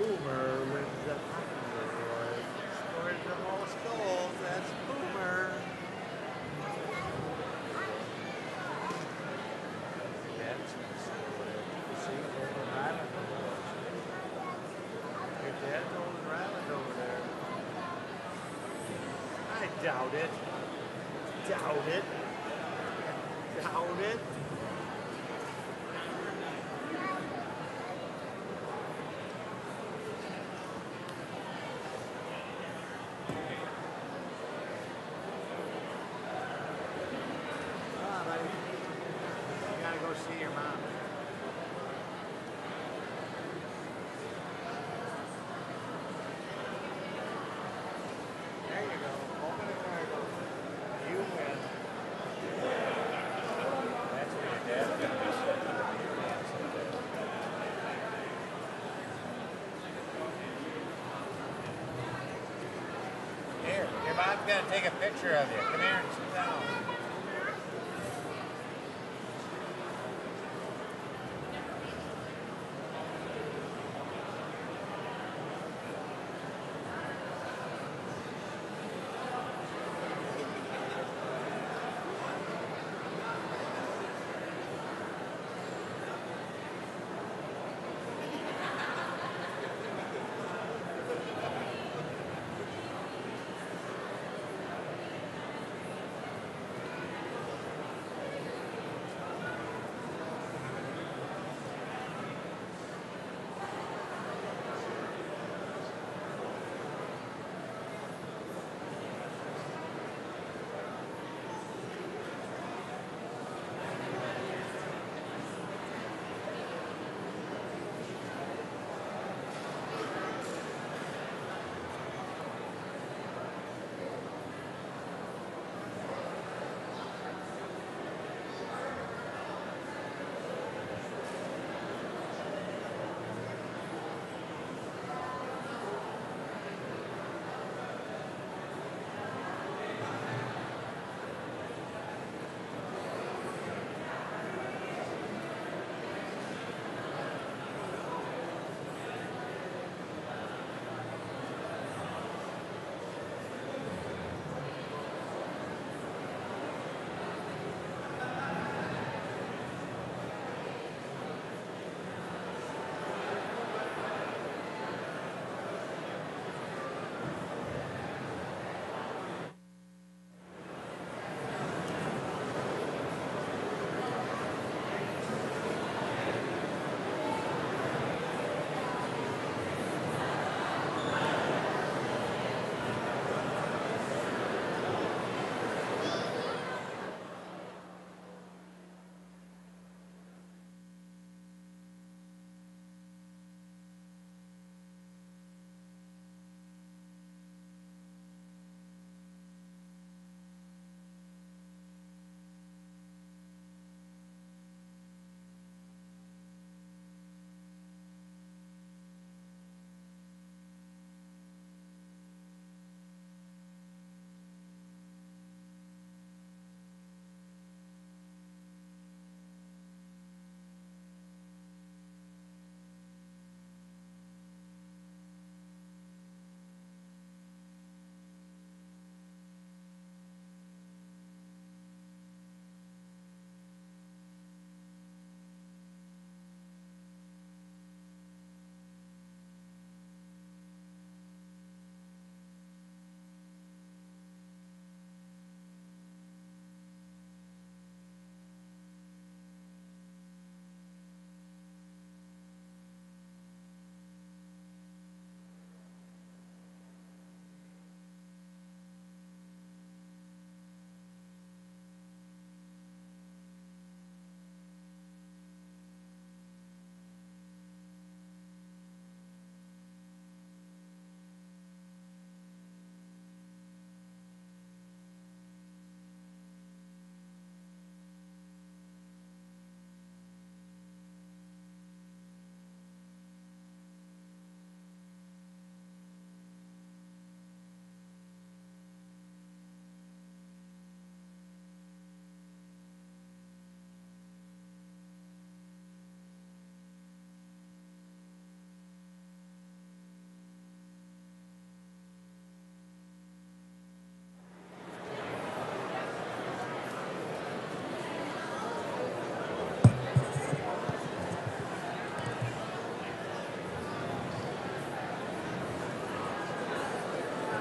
Boomer wins the Hockey Award. Scores the most goals. That's Boomer. That's see Golden Island Award. Your dad's Golden Island over there. I doubt it. Doubt it. Doubt it. See your mom. There you go. Open the car. You win. That's where your dad's going to be sitting. Here, your mom's going to take a picture of you. Come here and sit down.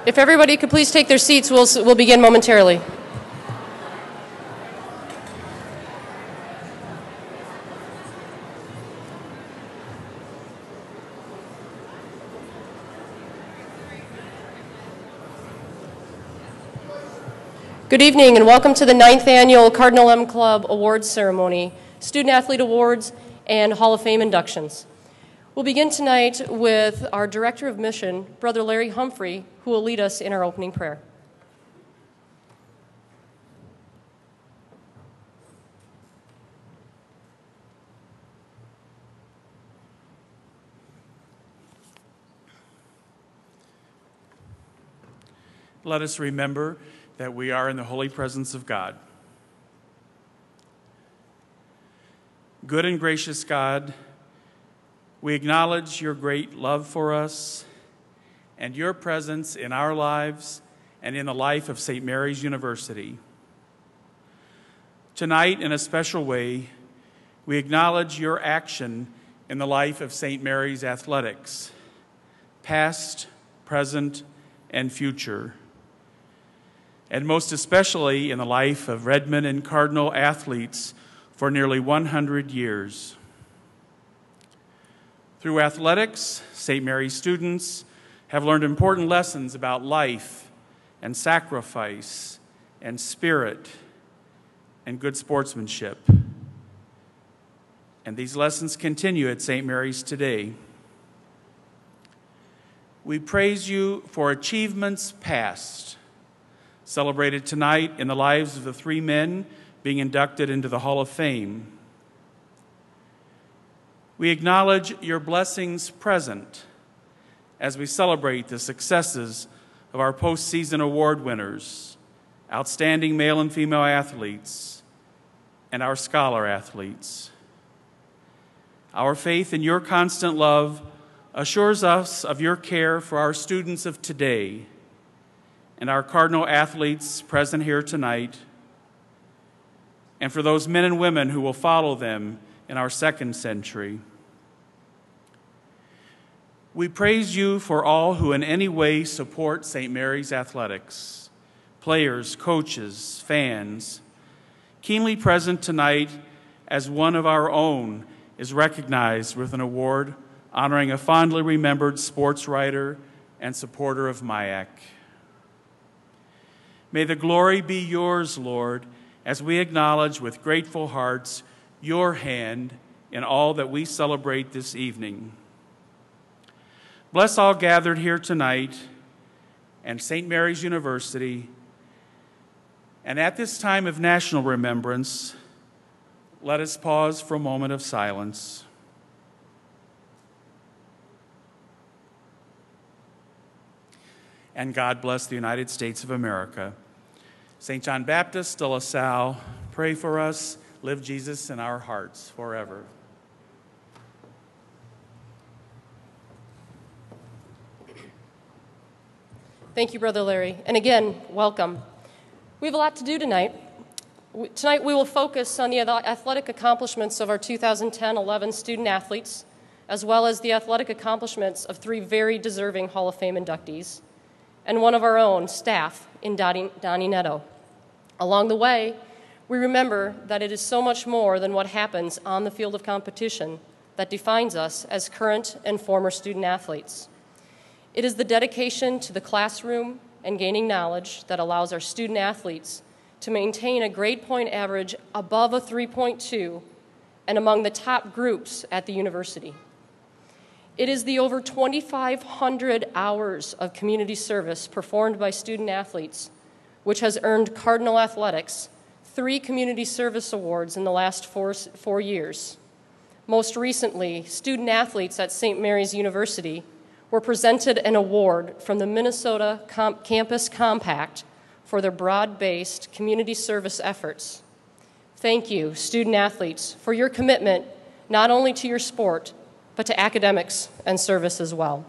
If everybody could please take their seats, we'll begin momentarily. Good evening and welcome to the 9th Annual Cardinal M Club Awards Ceremony, Student Athlete Awards, and Hall of Fame inductions. We'll begin tonight with our Director of Mission, Brother Larry Humphrey, who will lead us in our opening prayer. Let us remember that we are in the holy presence of God. Good and gracious God, we acknowledge your great love for us and your presence in our lives and in the life of St. Mary's University. Tonight, in a special way, we acknowledge your action in the life of St. Mary's athletics, past, present, and future, and most especially in the life of Redmond and Cardinal athletes for nearly 100 years. Through athletics, St. Mary's students have learned important lessons about life and sacrifice and spirit and good sportsmanship. And these lessons continue at St. Mary's today. We praise you for achievements past, celebrated tonight in the lives of the 3 men being inducted into the Hall of Fame. We acknowledge your blessings present as we celebrate the successes of our postseason award winners, outstanding male and female athletes, and our scholar athletes. Our faith in your constant love assures us of your care for our students of today and our Cardinal athletes present here tonight, and for those men and women who will follow them in our 2nd century. We praise you for all who in any way support St. Mary's athletics, players, coaches, fans. Keenly present tonight as one of our own is recognized with an award honoring a fondly remembered sports writer and supporter of MIAC. May the glory be yours, Lord, as we acknowledge with grateful hearts your hand in all that we celebrate this evening. Bless all gathered here tonight and St. Mary's University. And at this time of national remembrance, let us pause for a moment of silence. And God bless the United States of America. St. John Baptist de La Salle, pray for us. Live Jesus in our hearts forever. Thank you, Brother Larry. And again, welcome. We have a lot to do tonight. Tonight we will focus on the athletic accomplishments of our 2010-11 student athletes, as well as the athletic accomplishments of 3 very deserving Hall of Fame inductees, and one of our own staff in Donnie Netto. Along the way, we remember that it is so much more than what happens on the field of competition that defines us as current and former student athletes. It is the dedication to the classroom and gaining knowledge that allows our student athletes to maintain a grade point average above a 3.2 and among the top groups at the university. It is the over 2,500 hours of community service performed by student athletes which has earned Cardinal Athletics 3 community service awards in the last 4 years. Most recently, student athletes at St. Mary's University were presented an award from the Minnesota Campus Compact for their broad-based community service efforts. Thank you, student athletes, for your commitment not only to your sport, but to academics and service as well.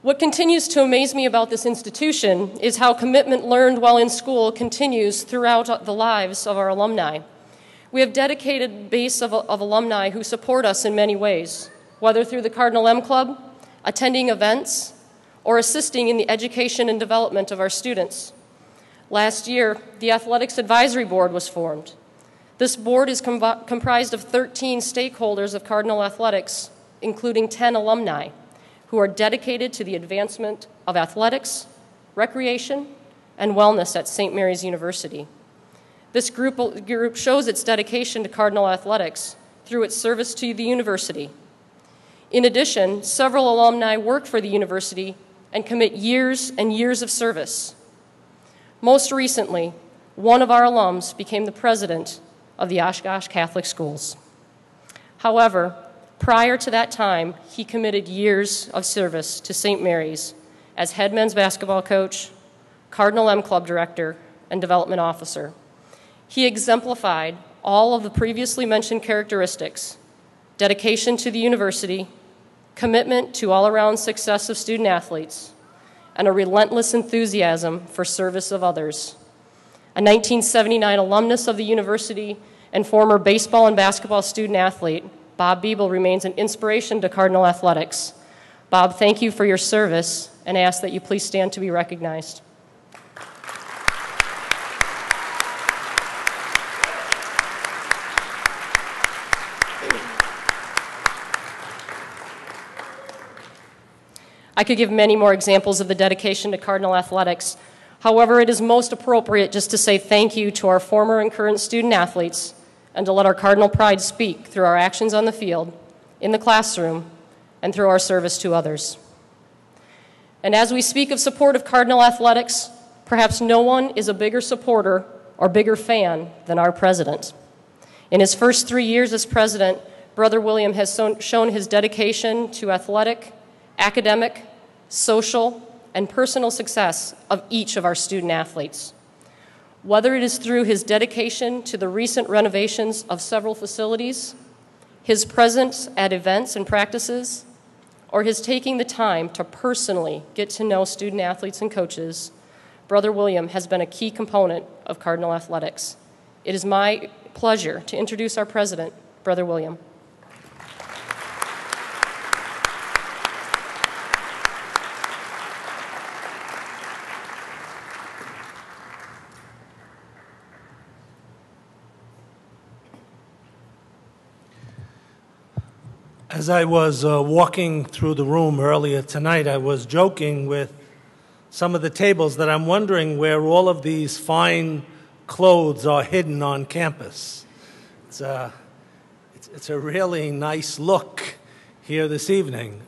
What continues to amaze me about this institution is how commitment learned while in school continues throughout the lives of our alumni. We have a dedicated base of alumni who support us in many ways, whether through the Cardinal M Club, attending events, or assisting in the education and development of our students. Last year, the Athletics Advisory Board was formed. This board is comprised of 13 stakeholders of Cardinal Athletics, including 10 alumni, who are dedicated to the advancement of athletics, recreation, and wellness at St. Mary's University. This group shows its dedication to Cardinal Athletics through its service to the university. In addition, several alumni work for the university and commit years and years of service. Most recently, one of our alums became the president of the Oshkosh Catholic Schools. However, prior to that time, he committed years of service to St. Mary's as head men's basketball coach, Cardinal M Club director, and development officer. He exemplified all of the previously mentioned characteristics: dedication to the university, commitment to all-around success of student athletes, and a relentless enthusiasm for service of others. A 1979 alumnus of the university and former baseball and basketball student athlete, Bob Biebel remains an inspiration to Cardinal Athletics. Bob, thank you for your service, and I ask that you please stand to be recognized. I could give many more examples of the dedication to Cardinal Athletics. However, it is most appropriate just to say thank you to our former and current student athletes and to let our Cardinal pride speak through our actions on the field, in the classroom, and through our service to others. And as we speak of support of Cardinal Athletics, perhaps no one is a bigger supporter or bigger fan than our president. In his first 3 years as president, Brother William has shown his dedication to athletic, academic, social, and personal success of each of our student athletes. Whether it is through his dedication to the recent renovations of several facilities, his presence at events and practices, or his taking the time to personally get to know student athletes and coaches, Brother William has been a key component of Cardinal Athletics. It is my pleasure to introduce our president, Brother William. As I was walking through the room earlier tonight, I was joking with some of the tables that I'm wondering where all of these fine clothes are hidden on campus. It's a really nice look here this evening.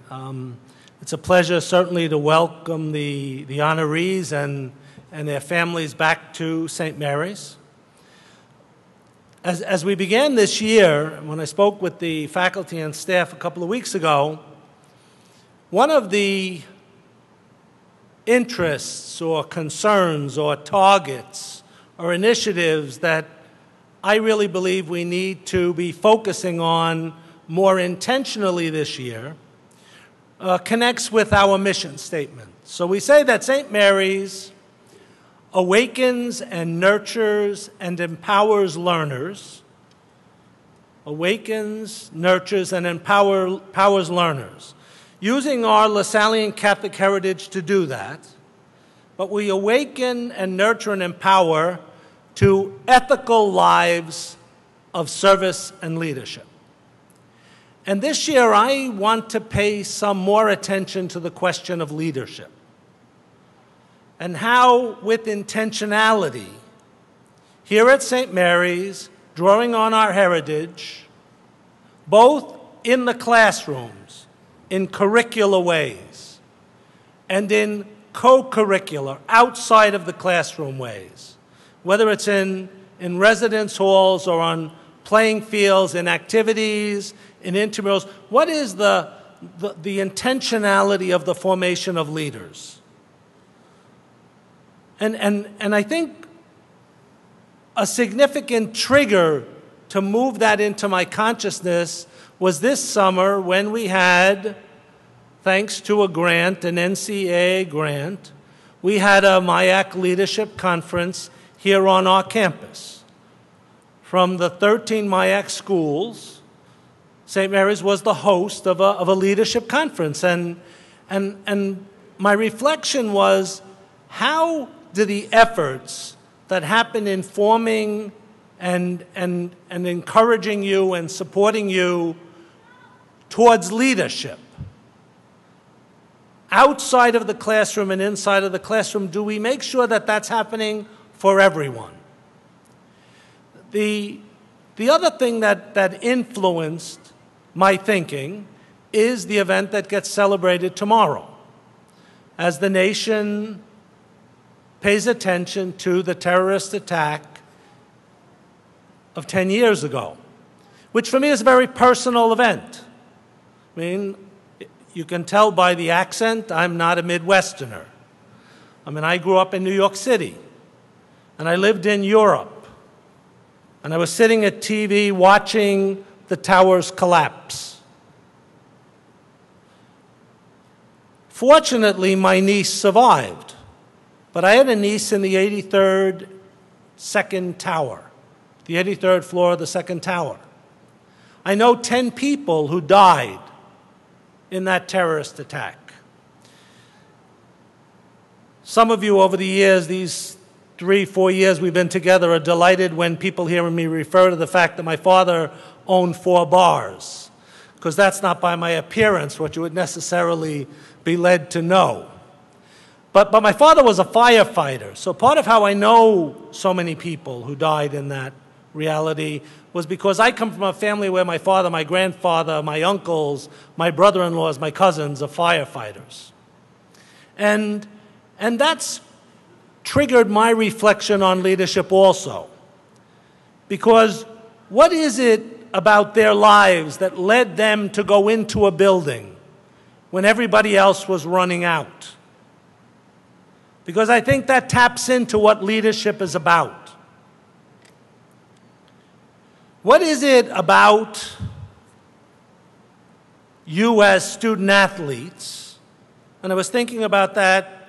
It's a pleasure certainly to welcome the honorees and their families back to St. Mary's. As we began this year, when I spoke with the faculty and staff a couple of weeks ago, one of the interests or concerns or targets or initiatives that I really believe we need to be focusing on more intentionally this year connects with our mission statement. So we say that St. Mary's awakens and nurtures and empowers learners, awakens, nurtures, and empowers learners, using our Lasallian Catholic heritage to do that, but we awaken and nurture and empower to ethical lives of service and leadership. And this year, I want to pay some more attention to the question of leadership and how, with intentionality, here at St. Mary's, drawing on our heritage, both in the classrooms, in curricular ways, and in co-curricular, outside of the classroom ways, whether it's in residence halls or on playing fields, in activities, in intramurals. What is the intentionality of the formation of leaders? And I think a significant trigger to move that into my consciousness was this summer when we had, thanks to a grant, an NCAA grant, we had a MIAC leadership conference here on our campus. From the 13 MIAC schools, St. Mary's was the host of a leadership conference. And my reflection was, how do the efforts that happen in forming and encouraging you and supporting you towards leadership, outside of the classroom and inside of the classroom, do we make sure that that's happening for everyone? The other thing that influenced my thinking is the event that gets celebrated tomorrow, as the nation pays attention to the terrorist attack of 10 years ago, which for me is a very personal event. I mean, you can tell by the accent, I'm not a Midwesterner. I mean, I grew up in New York City, and I lived in Europe, and I was sitting at TV watching the towers collapse. Fortunately, my niece survived, but I had a niece in the 83rd second tower, the 83rd floor of the second tower. I know 10 people who died in that terrorist attack. Some of you over the years, these 3-4 years we've been together, are delighted when people hear me refer to the fact that my father owned 4 bars, because that's not by my appearance what you would necessarily be led to know. But my father was a firefighter, so part of how I know so many people who died in that reality was because I come from a family where my father, my grandfather, my uncles, my brother-in-laws, my cousins are firefighters. And that's triggered my reflection on leadership also. Because what is it about their lives that led them to go into a building when everybody else was running out? Because I think that taps into what leadership is about. What is it about you as student athletes? And I was thinking about that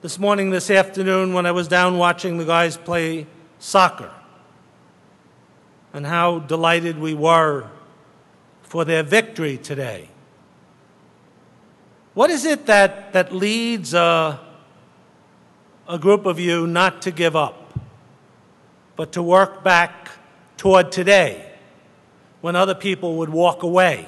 this morning, this afternoon, when I was down watching the guys play soccer, and how delighted we were for their victory today. What is it that leads a group of you not to give up, but to work back toward today, when other people would walk away?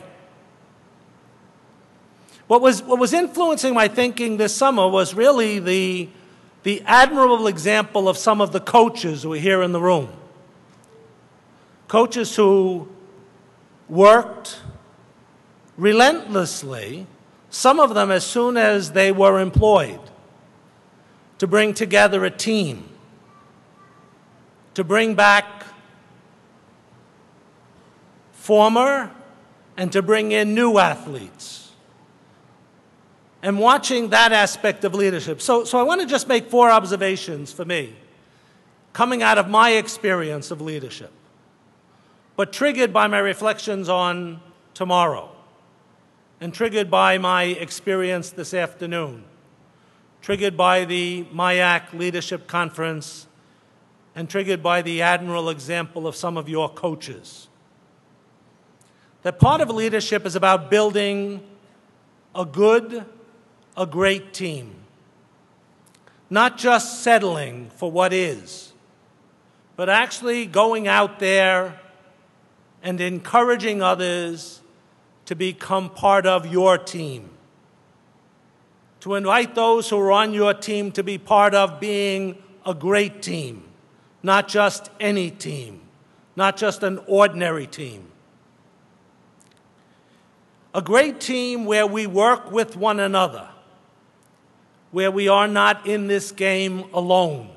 What was influencing my thinking this summer was really the admirable example of some of the coaches who are here in the room. Coaches who worked relentlessly, some of them as soon as they were employed, to bring together a team, to bring back former and to bring in new athletes. And watching that aspect of leadership. So I want to just make 4 observations for me, coming out of my experience of leadership, but triggered by my reflections on tomorrow, and triggered by my experience this afternoon, triggered by the MIAC Leadership Conference, and triggered by the admirable example of some of your coaches. That part of leadership is about building a great team. Not just settling for what is, but actually going out there and encouraging others to become part of your team. To invite those who are on your team to be part of being a great team, not just any team, not just an ordinary team. A great team where we work with one another, where we are not in this game alone.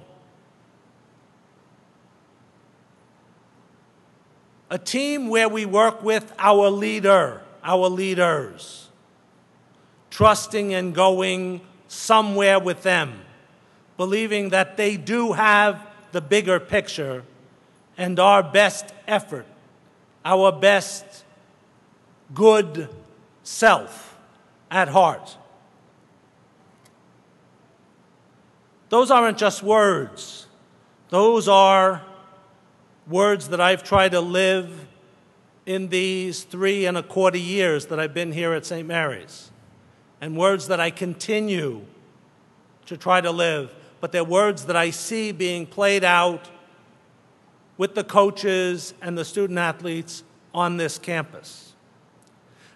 A team where we work with our leader, our leaders, trusting and going somewhere with them, believing that they do have the bigger picture and our best effort, our best good self at heart. Those aren't just words. Those are words that I've tried to live in these 3 1/4 years that I've been here at St. Mary's. and words that I continue to try to live, but they're words that I see being played out with the coaches and the student athletes on this campus.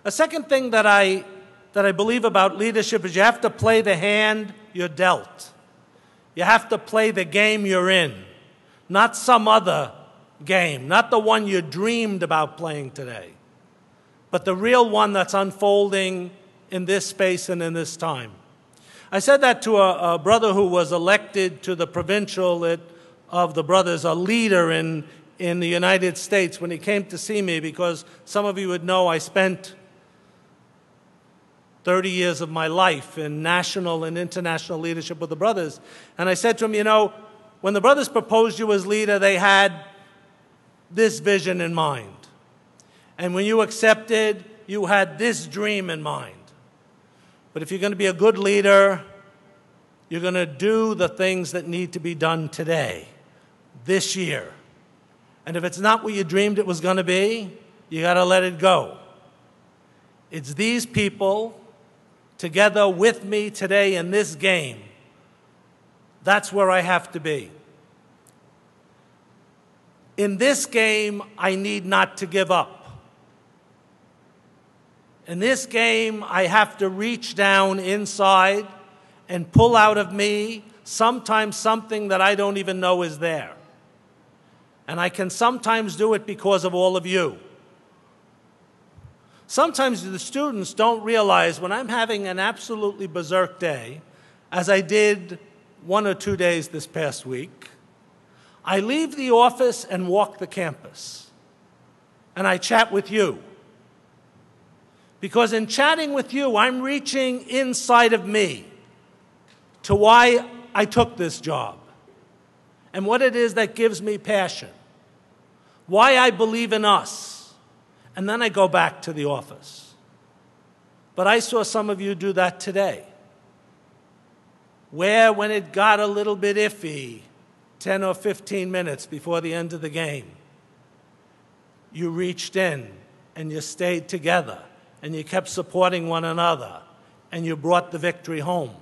A second thing that I believe about leadership is you have to play the hand you're dealt. You have to play the game you're in, not some other game, not the one you dreamed about playing today, but the real one that's unfolding in this space and in this time. I said that to a brother who was elected to the provincial of the brothers, a leader in the United States, when he came to see me, because some of you would know I spent 30 years of my life in national and international leadership with the brothers. And I said to him, you know, when the brothers proposed you as leader, they had this vision in mind. And when you accepted, you had this dream in mind. But if you're going to be a good leader, you're going to do the things that need to be done today, this year. And if it's not what you dreamed it was going to be, you got to let it go. It's these people together with me today in this game. That's where I have to be. In this game, I need not to give up. In this game, I have to reach down inside and pull out of me sometimes something that I don't even know is there. And I can sometimes do it because of all of you. Sometimes the students don't realize when I'm having an absolutely berserk day, as I did 1 or 2 days this past week, I leave the office and walk the campus. And I chat with you. Because in chatting with you, I'm reaching inside of me to why I took this job and what it is that gives me passion, why I believe in us, and then I go back to the office. But I saw some of you do that today, where when it got a little bit iffy, 10 or 15 minutes before the end of the game, you reached in and you stayed together. And you kept supporting one another, and you brought the victory home.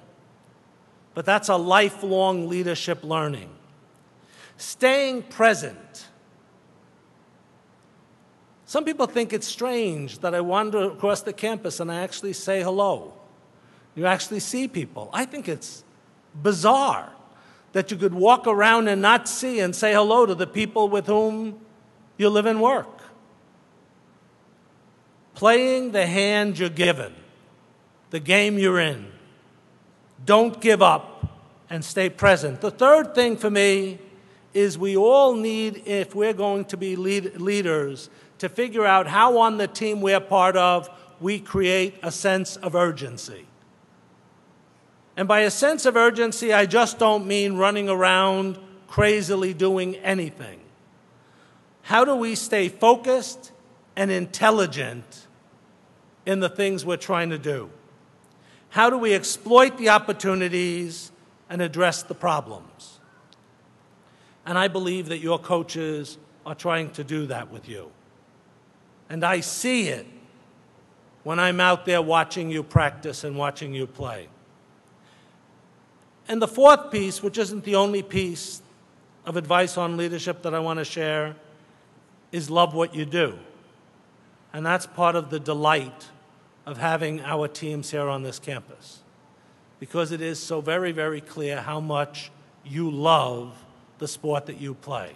But that's a lifelong leadership learning. Staying present. Some people think it's strange that I wander across the campus and I actually say hello. You actually see people. I think it's bizarre that you could walk around and not see and say hello to the people with whom you live and work. Playing the hand you're given, the game you're in. Don't give up and stay present. The third thing for me is we all need, if we're going to be leaders, to figure out how on the team we're part of, we create a sense of urgency. And by a sense of urgency, I just don't mean running around crazily doing anything. How do we stay focused and intelligent in the things we're trying to do? How do we exploit the opportunities and address the problems? And I believe that your coaches are trying to do that with you. And I see it when I'm out there watching you practice and watching you play. And the fourth piece, which isn't the only piece of advice on leadership that I want to share, is love what you do. And that's part of the delight of having our teams here on this campus, because it is so very, very clear how much you love the sport that you play.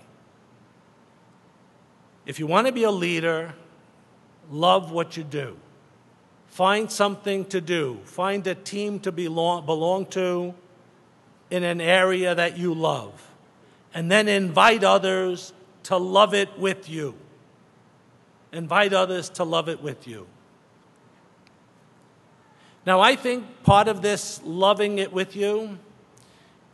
If you want to be a leader, love what you do. Find something to do. Find a team to belong to in an area that you love, and then invite others to love it with you. Invite others to love it with you. Now, I think part of this loving it with you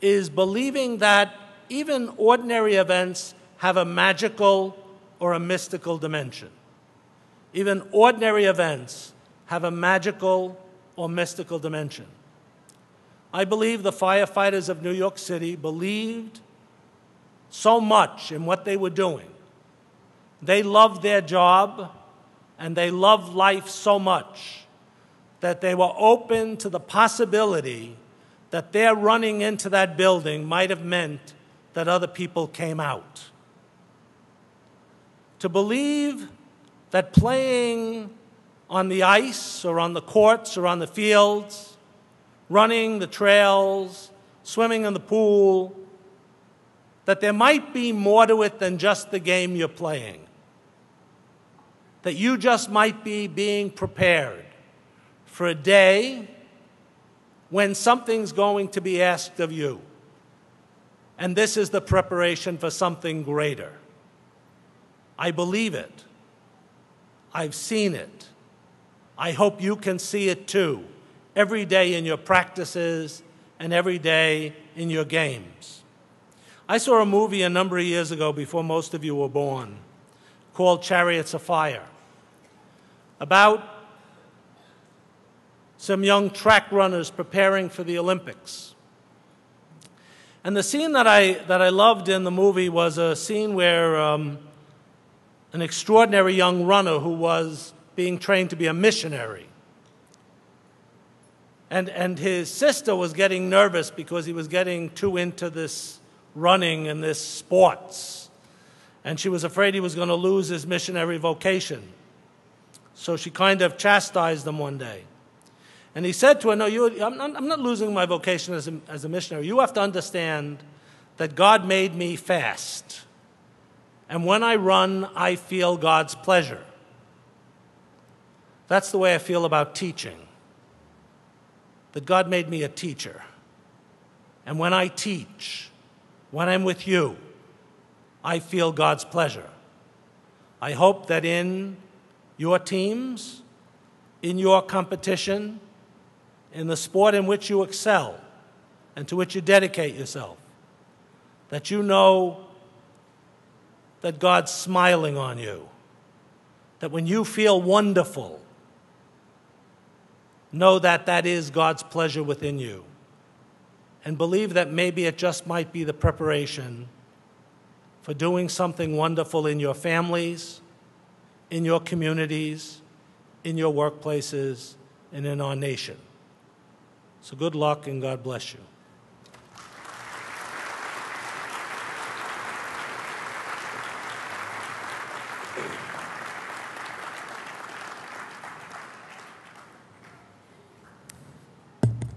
is believing that even ordinary events have a magical or a mystical dimension. Even ordinary events have a magical or mystical dimension. I believe the firefighters of New York City believed so much in what they were doing. They loved their job, and they loved life so much that they were open to the possibility that their running into that building might have meant that other people came out. To believe that playing on the ice or on the courts or on the fields, running the trails, swimming in the pool, that there might be more to it than just the game you're playing. That you just might be being prepared for a day when something's going to be asked of you. And this is the preparation for something greater. I believe it. I've seen it. I hope you can see it too, every day in your practices and every day in your games. I saw a movie a number of years ago, before most of you were born, called Chariots of Fire, about some young track runners preparing for the Olympics. And the scene that I loved in the movie was a scene where an extraordinary young runner who was being trained to be a missionary. And his sister was getting nervous because he was getting too into this running and this sports. And she was afraid he was going to lose his missionary vocation. So she kind of chastised him one day. And he said to her, no, I'm not losing my vocation as a missionary. You have to understand that God made me fast. And when I run, I feel God's pleasure. That's the way I feel about teaching. That God made me a teacher. And when I teach, when I'm with you, I feel God's pleasure. I hope that in your teams, in your competition, in the sport in which you excel and to which you dedicate yourself, that you know that God's smiling on you, that when you feel wonderful, know that that is God's pleasure within you, and believe that maybe it just might be the preparation for doing something wonderful in your families, in your communities, in your workplaces, and in our nation. So good luck and God bless you.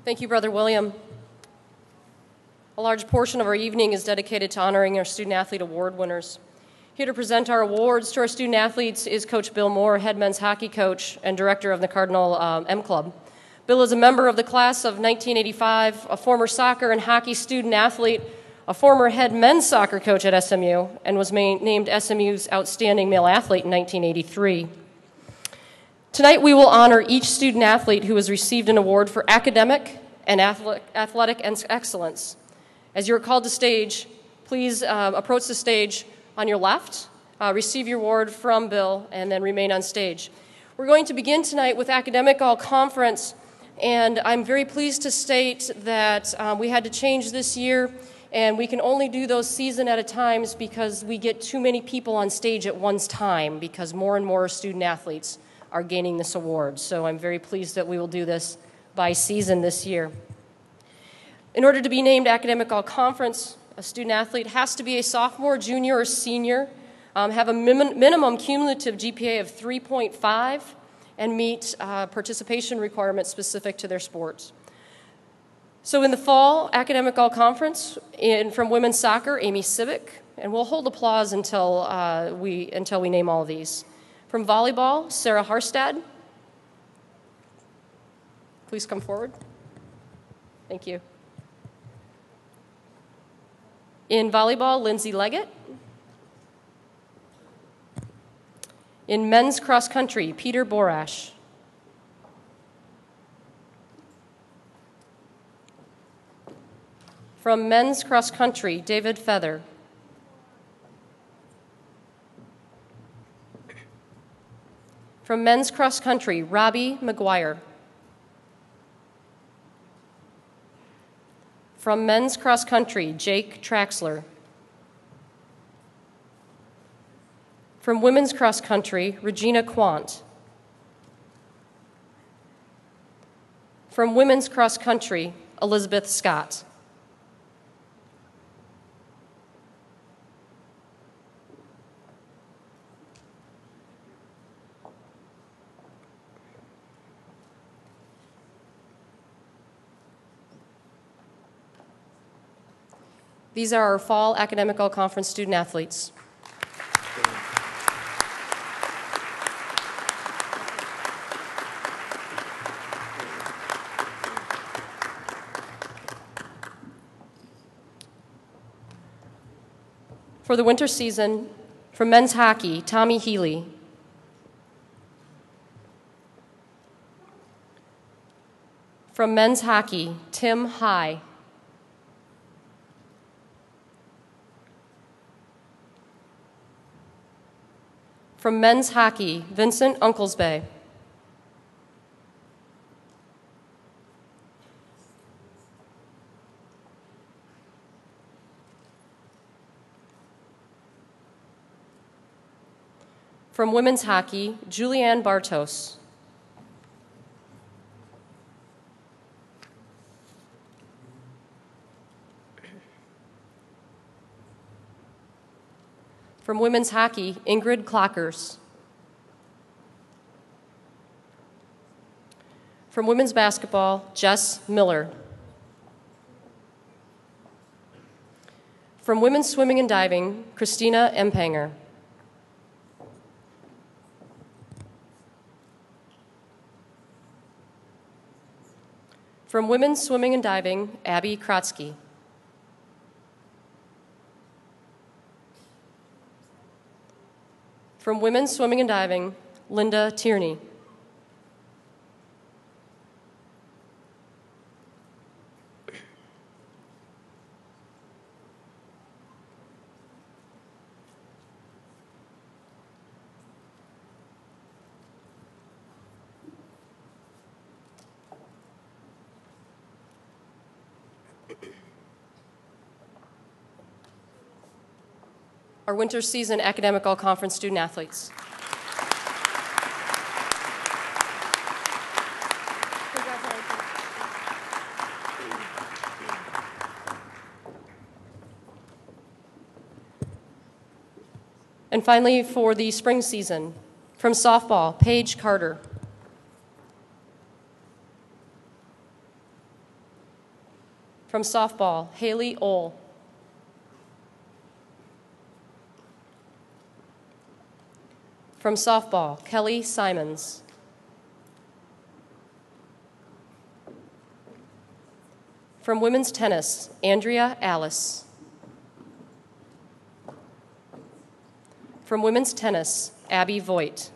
Thank you, Brother William. A large portion of our evening is dedicated to honoring our Student Athlete Award winners. Here to present our awards to our student athletes is Coach Bill Moore, head men's hockey coach and director of the Cardinal M Club. Bill is a member of the class of 1985, a former soccer and hockey student athlete, a former head men's soccer coach at SMU, and was named SMU's Outstanding Male Athlete in 1983. Tonight we will honor each student athlete who has received an award for academic and athletic excellence. As you're called to stage, please approach the stage on your left, receive your award from Bill, and then remain on stage. We're going to begin tonight with Academic All-Conference, and I'm very pleased to state that we had to change this year, and we can only do those season at a time because we get too many people on stage at one time because more and more student athletes are gaining this award. So I'm very pleased that we will do this by season this year. In order to be named Academic All-Conference, a student athlete has to be a sophomore, junior, or senior, have a minimum cumulative GPA of 3.5, and meet participation requirements specific to their sports. So in the fall, Academic All-Conference from women's soccer, Amy Civic, and we'll hold applause until we name all of these. From volleyball, Sarah Harstad. Please come forward. Thank you. In volleyball, Lindsay Leggett. In men's cross country, Peter Borash. From men's cross country, David Feather. From men's cross country, Robbie McGuire. From men's cross country, Jake Traxler. From women's cross country, Regina Quant. From women's cross country, Elizabeth Scott. These are our fall academic all-conference student athletes. For the winter season, from men's hockey, Tommy Healy. From men's hockey, Tim High. From men's hockey, Vincent Unclesbay. From women's hockey, Julianne Bartos. From women's hockey, Ingrid Clockers. From women's basketball, Jess Miller. From women's swimming and diving, Christina Empanger. From women's swimming and diving, Abby Krotsky. From women's swimming and diving, Linda Tierney. Our winter season academic all-conference student athletes. And finally, for the spring season, from softball, Paige Carter. From softball, Haley Ohl. From softball, Kellie Simons. From women's tennis, Andrea Alice. From women's tennis, Abby Voigt.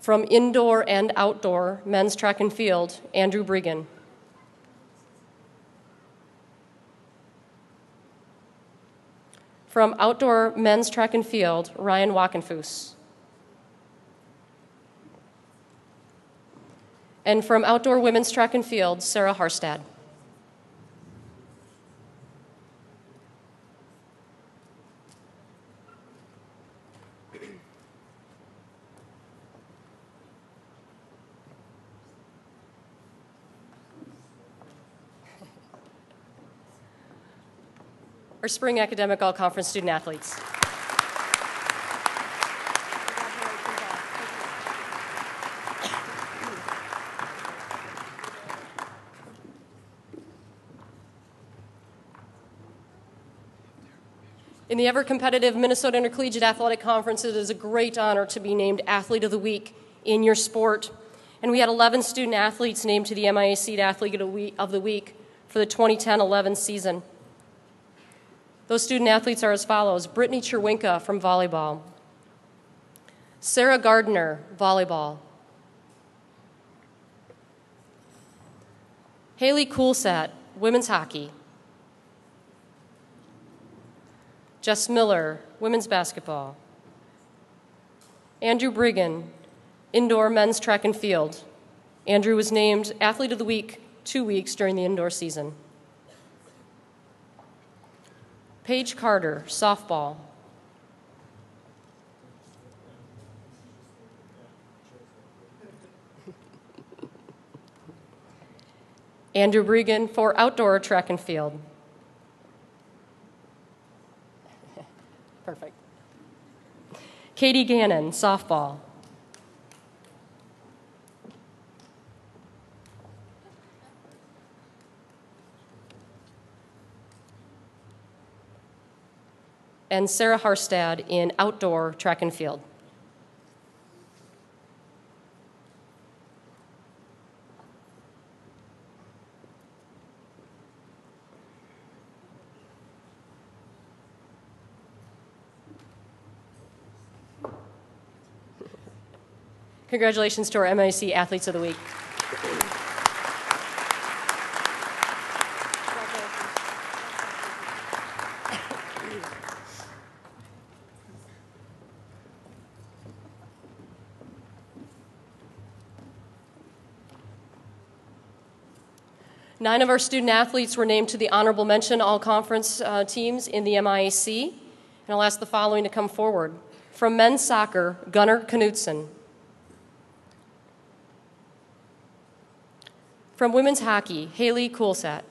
From indoor and outdoor men's track and field, Andrew Brigham. From outdoor men's track and field, Ryan Wackenfuss. And from outdoor women's track and field, Sarah Harstad. Our spring academic all-conference student athletes. In the ever-competitive Minnesota Intercollegiate Athletic Conference, it is a great honor to be named Athlete of the Week in your sport. And we had 11 student athletes named to the MIAC Athlete of the Week for the 2010-11 season. Those student athletes are as follows: Brittany Cherwinka from volleyball, Sarah Gardner, volleyball, Haley Coolsat, women's hockey, Jess Miller, women's basketball, Andrew Brigham, indoor men's track and field. Andrew was named Athlete of the Week 2 weeks during the indoor season. Paige Carter, softball, Andrew Bregan for outdoor track and field. Perfect. Katy Gannon, softball. And Sarah Harstad in outdoor track and field. Congratulations to our MIC Athletes of the Week. Nine of our student athletes were named to the honorable mention all-conference teams in the MIAC, and I'll ask the following to come forward. From men's soccer, Gunnar Knudsen. From women's hockey, Haley Coolsat.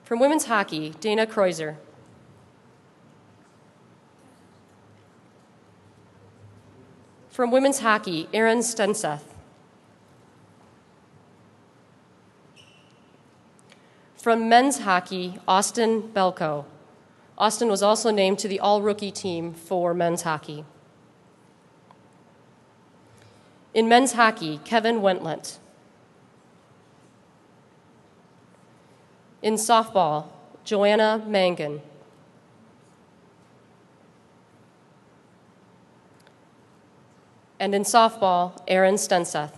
From women's hockey, Dana Kreuzer. From women's hockey, Erin Stenseth. From men's hockey, Austin Belko. Austin was also named to the all-rookie team for men's hockey. In men's hockey, Kevin Wentland. In softball, Joanna Mangan. And in softball, Erin Stenseth.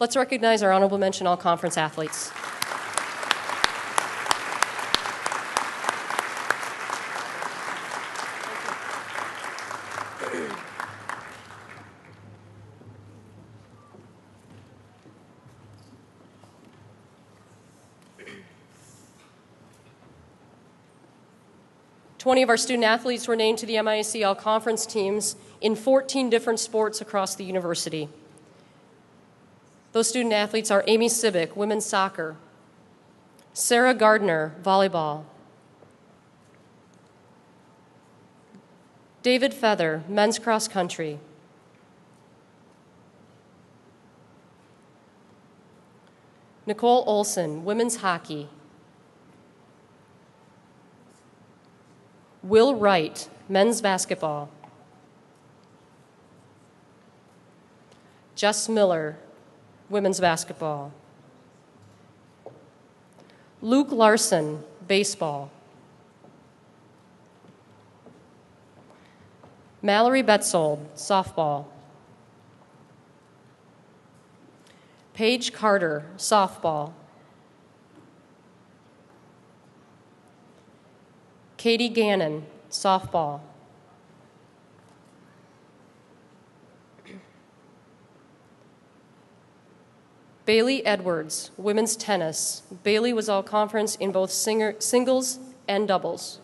Let's recognize our honorable mention all-conference athletes. Twenty of our student athletes were named to the MIAC all-conference teams in 14 different sports across the university. Those student athletes are Amy Sibick, women's soccer, Sarah Gardner, volleyball, David Feather, men's cross country, Nicole Olson, women's hockey, Will Wright, men's basketball, Jess Miller, women's basketball, Luke Larson, baseball, Mallory Betzold, softball, Paige Carter, softball, Katy Gannon, softball, Bailey Edwards, women's tennis. Bailey was all-conference in both singles and doubles.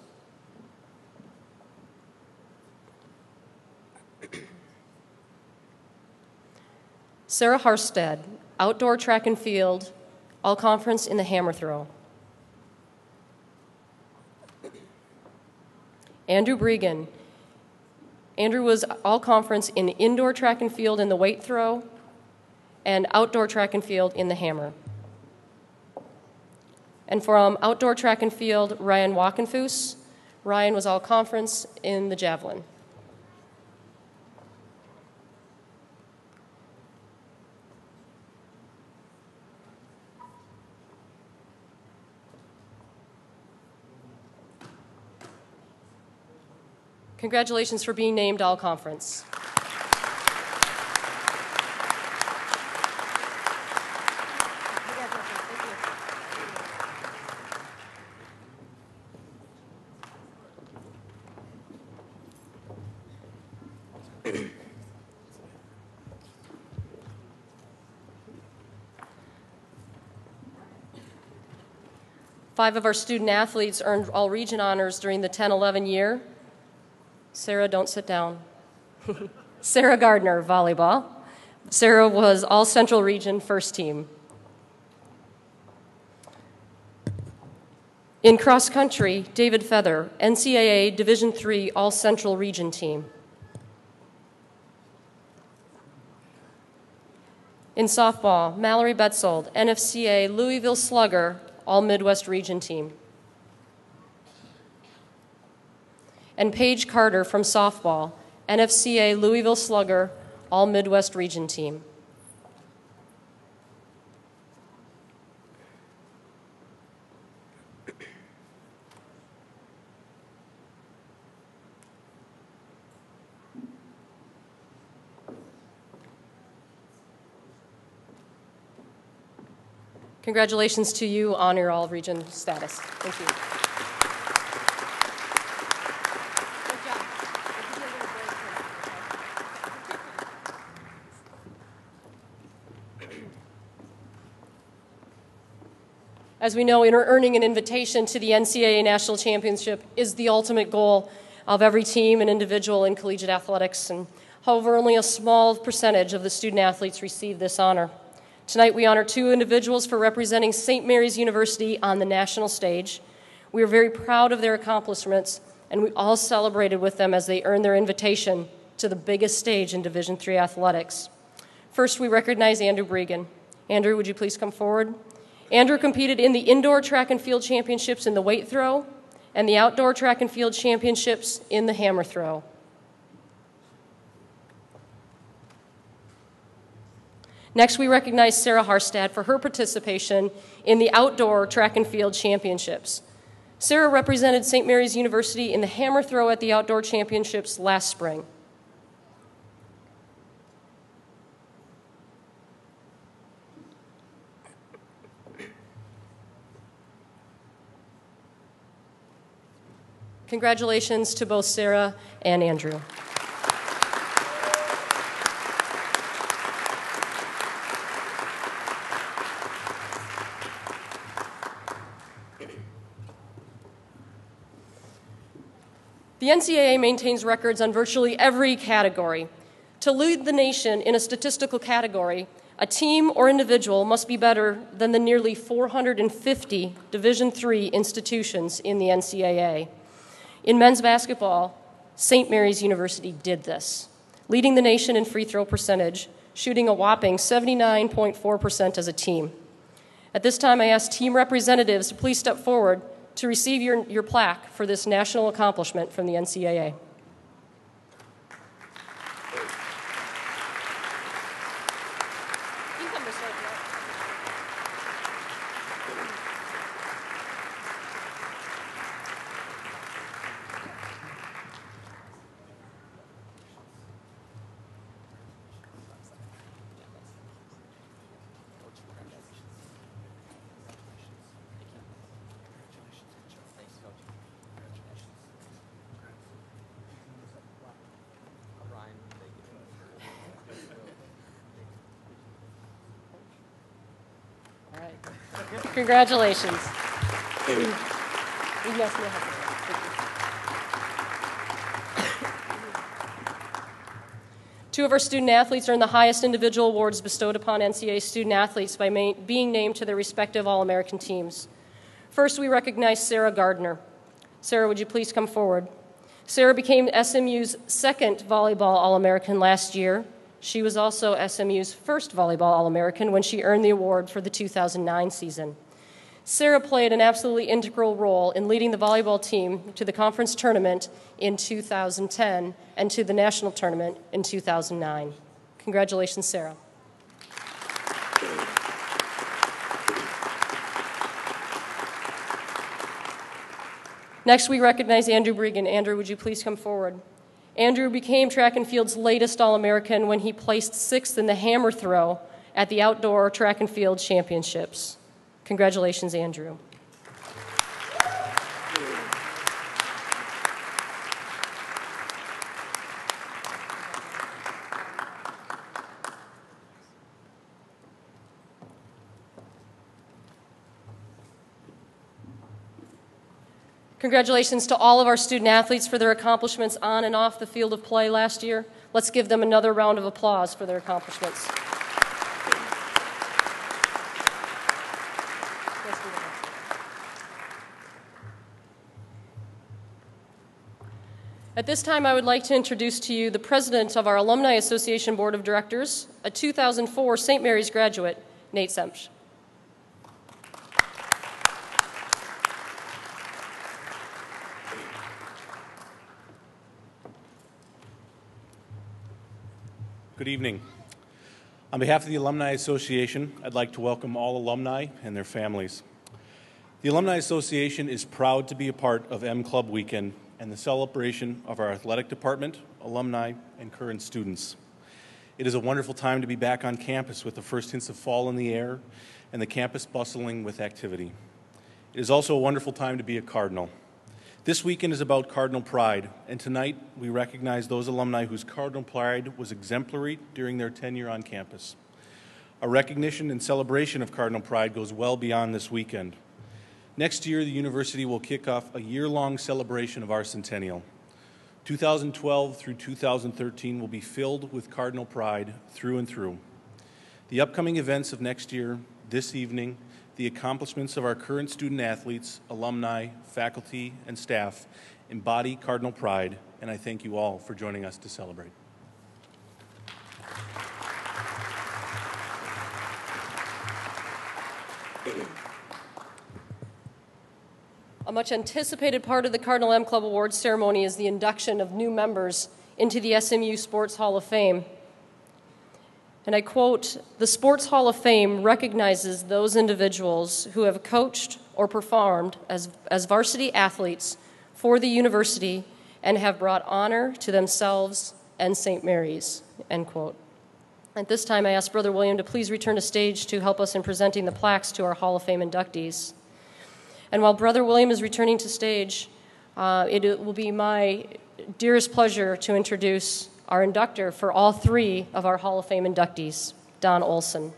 Sarah Harstad, outdoor track and field, all-conference in the hammer throw. Andrew Bregan. Andrew was all-conference in indoor track and field in the weight throw, and outdoor track and field in the hammer. And from outdoor track and field, Ryan Walkenfuss. Ryan was all-conference in the javelin. Congratulations for being named all-conference. Five of our student athletes earned all-region honors during the 10-11 year. Sarah, don't sit down. Sarah Gardner, volleyball. Sarah was all-Central Region first team. In cross country, David Feather, NCAA Division III all-Central Region team. In softball, Mallory Betzold, NFCA Louisville Slugger, all-Midwest Region team. And Paige Carter from softball, NFCA Louisville Slugger, all-Midwest Region team. Congratulations to you on your all-region status. Thank you. As we know, earning an invitation to the NCAA National Championship is the ultimate goal of every team and individual in collegiate athletics. And however, only a small percentage of the student athletes receive this honor. Tonight, we honor two individuals for representing St. Mary's University on the national stage. We are very proud of their accomplishments, and we all celebrated with them as they earned their invitation to the biggest stage in Division III athletics. First, we recognize Andrew Bregan. Andrew, would you please come forward? Andrew competed in the indoor track and field championships in the weight throw and the outdoor track and field championships in the hammer throw. Next, we recognize Sarah Harstad for her participation in the outdoor track and field championships. Sarah represented St. Mary's University in the hammer throw at the outdoor championships last spring. Congratulations to both Sarah and Andrew. The NCAA maintains records on virtually every category. To lead the nation in a statistical category, a team or individual must be better than the nearly 450 Division III institutions in the NCAA. In men's basketball, St. Mary's University did this, leading the nation in free throw percentage, shooting a whopping 79.4% as a team. At this time, I ask team representatives to please step forward to receive your plaque for this national accomplishment from the NCAA. Congratulations. Two of our student athletes earned the highest individual awards bestowed upon NCAA student athletes by being named to their respective All-American teams. First, we recognize Sarah Gardner. Sarah, would you please come forward? Sarah became SMU's second volleyball All-American last year. She was also SMU's first volleyball All-American when she earned the award for the 2009 season. Sarah played an absolutely integral role in leading the volleyball team to the conference tournament in 2010 and to the national tournament in 2009. Congratulations, Sarah. Next, we recognize Andrew Bregan. Andrew, would you please come forward? Andrew became track and field's latest All-American when he placed 6th in the hammer throw at the outdoor track and field championships. Congratulations, Andrew. Congratulations to all of our student athletes for their accomplishments on and off the field of play last year. Let's give them another round of applause for their accomplishments. At this time, I would like to introduce to you the president of our Alumni Association Board of Directors, a 2004 St. Mary's graduate, Nate Sept. Good evening. On behalf of the Alumni Association, I'd like to welcome all alumni and their families. The Alumni Association is proud to be a part of M Club Weekend and the celebration of our athletic department, alumni, and current students. It is a wonderful time to be back on campus with the first hints of fall in the air and the campus bustling with activity. It is also a wonderful time to be a Cardinal. This weekend is about Cardinal pride, and tonight we recognize those alumni whose Cardinal pride was exemplary during their tenure on campus. Our recognition and celebration of Cardinal pride goes well beyond this weekend. Next year, the university will kick off a year-long celebration of our centennial. 2012 through 2013 will be filled with Cardinal pride through and through. The upcoming events of next year, this evening, the accomplishments of our current student athletes, alumni, faculty, and staff embody Cardinal pride, and I thank you all for joining us to celebrate. A much anticipated part of the Cardinal M Club Awards ceremony is the induction of new members into the SMU Sports Hall of Fame. And I quote, "The Sports Hall of Fame recognizes those individuals who have coached or performed as varsity athletes for the university and have brought honor to themselves and St. Mary's," end quote. At this time, I ask Brother William to please return to stage to help us in presenting the plaques to our Hall of Fame inductees. And while Brother William is returning to stage, it will be my dearest pleasure to introduce our inductor for all three of our Hall of Fame inductees, Don Olson.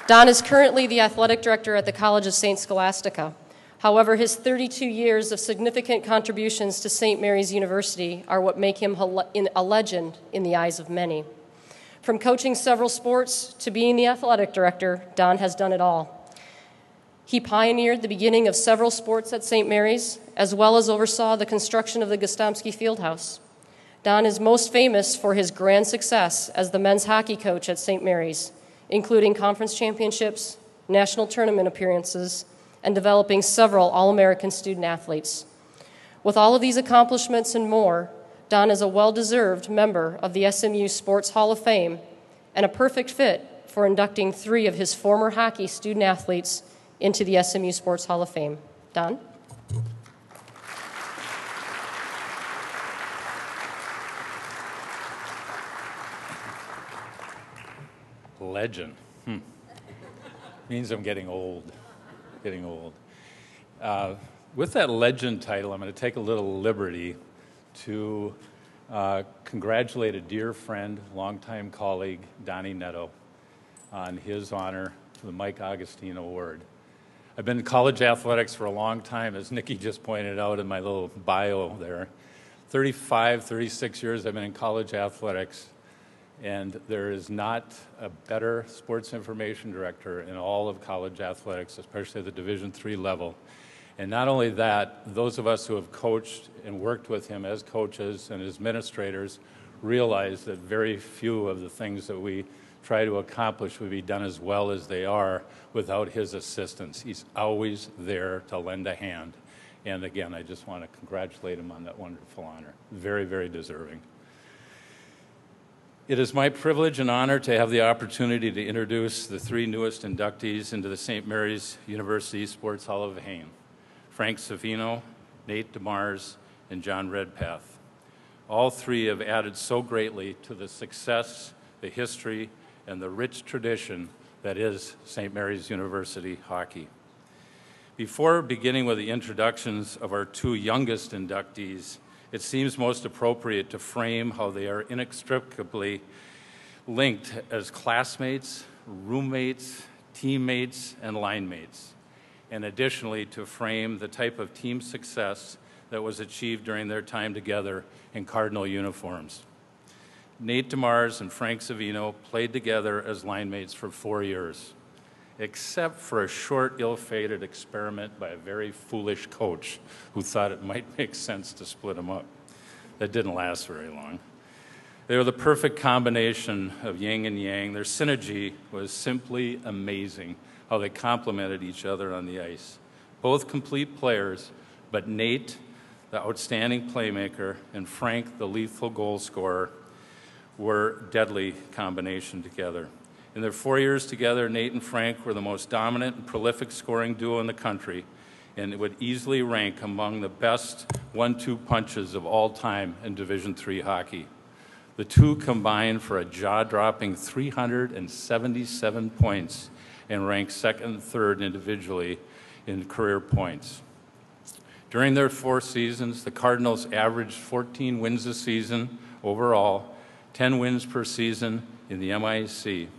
Don is currently the athletic director at the College of St. Scholastica. However, his 32 years of significant contributions to St. Mary's University are what make him a legend in the eyes of many. From coaching several sports to being the athletic director, Don has done it all. He pioneered the beginning of several sports at St. Mary's, as well as oversaw the construction of the Gostomski Fieldhouse. Don is most famous for his grand success as the men's hockey coach at St. Mary's, including conference championships, national tournament appearances, and developing several All-American student athletes. With all of these accomplishments and more, Don is a well-deserved member of the SMU Sports Hall of Fame and a perfect fit for inducting three of his former hockey student athletes into the SMU Sports Hall of Fame. Don? Legend. Means I'm getting old. With that legend title, I'm going to take a little liberty to congratulate a dear friend, longtime colleague, Donnie Netto, on his honor to the Mike Augustine Award. I've been in college athletics for a long time, as Nikki just pointed out in my little bio there. 36 years I've been in college athletics, and there is not a better sports information director in all of college athletics, especially at the Division III level. And not only that, those of us who have coached and worked with him as coaches and as administrators realize that very few of the things that we try to accomplish would be done as well as they are without his assistance. He's always there to lend a hand. And again, I just want to congratulate him on that wonderful honor. Very, very deserving. It is my privilege and honor to have the opportunity to introduce the three newest inductees into the St. Mary's University Sports Hall of Fame: Frank Savino, Nate DeMars, and John Redpath. All three have added so greatly to the success, the history, and the rich tradition that is St. Mary's University hockey. Before beginning with the introductions of our two youngest inductees, it seems most appropriate to frame how they are inextricably linked as classmates, roommates, teammates, and line mates, and additionally to frame the type of team success that was achieved during their time together in Cardinal uniforms. Nate DeMars and Frank Savino played together as line mates for 4 years, except for a short, ill-fated experiment by a very foolish coach who thought it might make sense to split them up. That didn't last very long. They were the perfect combination of yin and yang. Their synergy was simply amazing, how they complemented each other on the ice. Both complete players, but Nate, the outstanding playmaker, and Frank, the lethal goal scorer, were deadly combination together. In their 4 years together, Nate and Frank were the most dominant and prolific scoring duo in the country, and it would easily rank among the best 1-2 punches of all time in Division III hockey. The two combined for a jaw-dropping 377 points and ranked second and third individually in career points. During their 4 seasons, the Cardinals averaged 14 wins a season overall, 10 wins per season in the MIAC.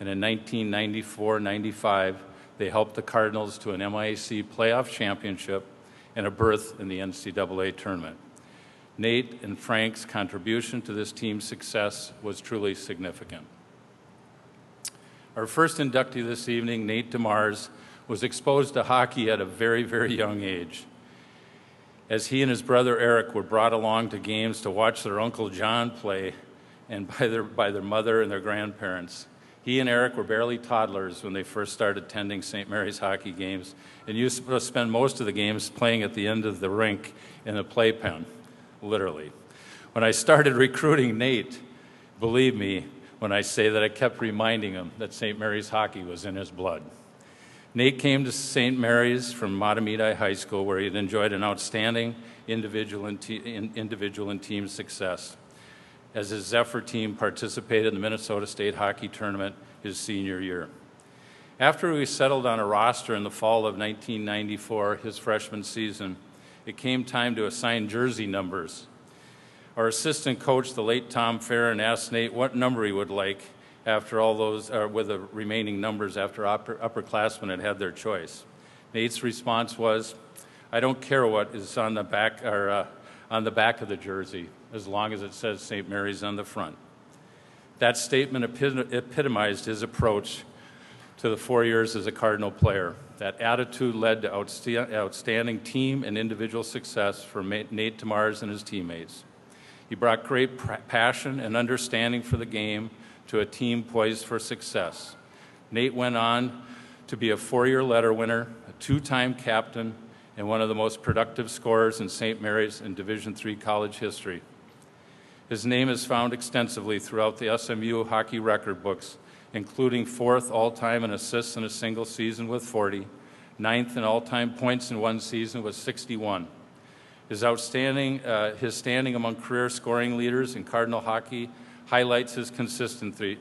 And in 1994-95, they helped the Cardinals to an MIAC playoff championship and a berth in the NCAA tournament. Nate and Frank's contribution to this team's success was truly significant. Our first inductee this evening, Nate DeMars, was exposed to hockey at a very, very young age. As he and his brother Eric were brought along to games to watch their Uncle John play and by their mother and their grandparents. He and Eric were barely toddlers when they first started attending St. Mary's hockey games and used to spend most of the games playing at the end of the rink in a playpen. Literally. When I started recruiting Nate, believe me when I say that I kept reminding him that St. Mary's hockey was in his blood. Nate came to St. Mary's from Matamidi High School, where he had enjoyed an outstanding individual and team success, as his Zephyr team participated in the Minnesota State Hockey Tournament his senior year. After we settled on a roster in the fall of 1994, his freshman season, it came time to assign jersey numbers. Our assistant coach, the late Tom Farron, asked Nate what number he would like after all those, with the remaining numbers after upperclassmen had had their choice. Nate's response was, "I don't care what is on the back or on the back of the jersey, as long as it says St. Mary's on the front." That statement epitomized his approach to the 4 years as a Cardinal player. That attitude led to outstanding team and individual success for Nate DeMars and his teammates. He brought great passion and understanding for the game to a team poised for success. Nate went on to be a 4-year letter winner, a 2-time captain, and one of the most productive scorers in St. Mary's in Division III college history. His name is found extensively throughout the SMU hockey record books, including 4th all-time in assists in a single season with 40, 9th in all-time points in one season with 61. His standing among career scoring leaders in Cardinal hockey highlights his consistency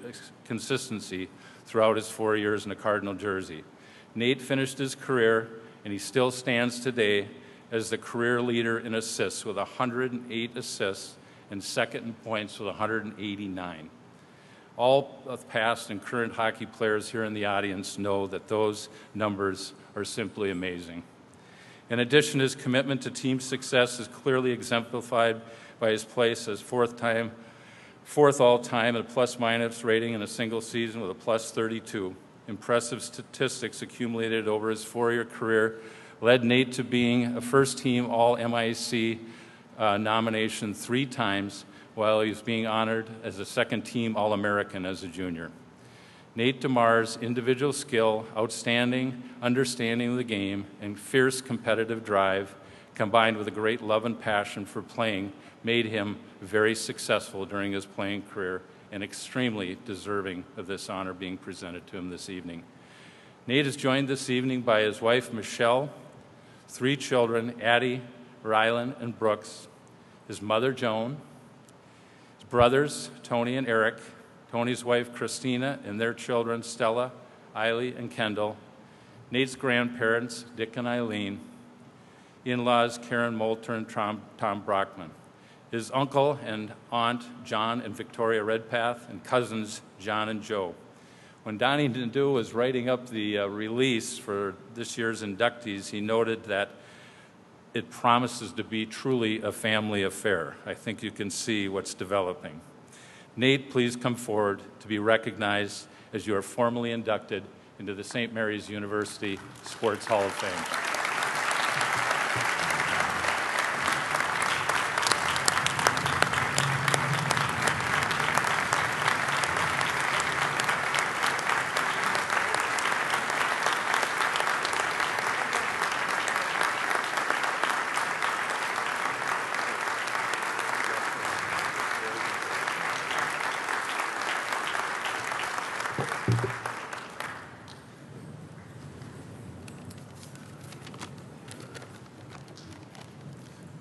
throughout his 4 years in a Cardinal jersey. Nate finished his career, and he still stands today as the career leader in assists with 108 assists and second in points with 189. All of past and current hockey players here in the audience know that those numbers are simply amazing. In addition, his commitment to team success is clearly exemplified by his place as 4th all-time at a plus-minus rating in a single season with a plus 32. Impressive statistics accumulated over his 4-year career led Nate to being a first-team All-MIAC nomination 3 times, while he was being honored as a second-team All-American as a junior. Nate DeMars' individual skill, outstanding understanding of the game, and fierce competitive drive, combined with a great love and passion for playing, made him very successful during his playing career and extremely deserving of this honor being presented to him this evening. Nate is joined this evening by his wife, Michelle, 3 children, Addie, Rylan, and Brooks, his mother, Joan, his brothers, Tony and Eric, Tony's wife, Christina, and their children, Stella, Eiley, and Kendall, Nate's grandparents, Dick and Eileen, in-laws, Karen Moulter and Tom Brockman. his uncle and aunt, John and Victoria Redpath, and cousins, John and Joe. When Donnie Nadeau was writing up the release for this year's inductees, he noted that it promises to be truly a family affair. I think you can see what's developing. Nate, please come forward to be recognized as you are formally inducted into the St. Mary's University Sports Hall of Fame.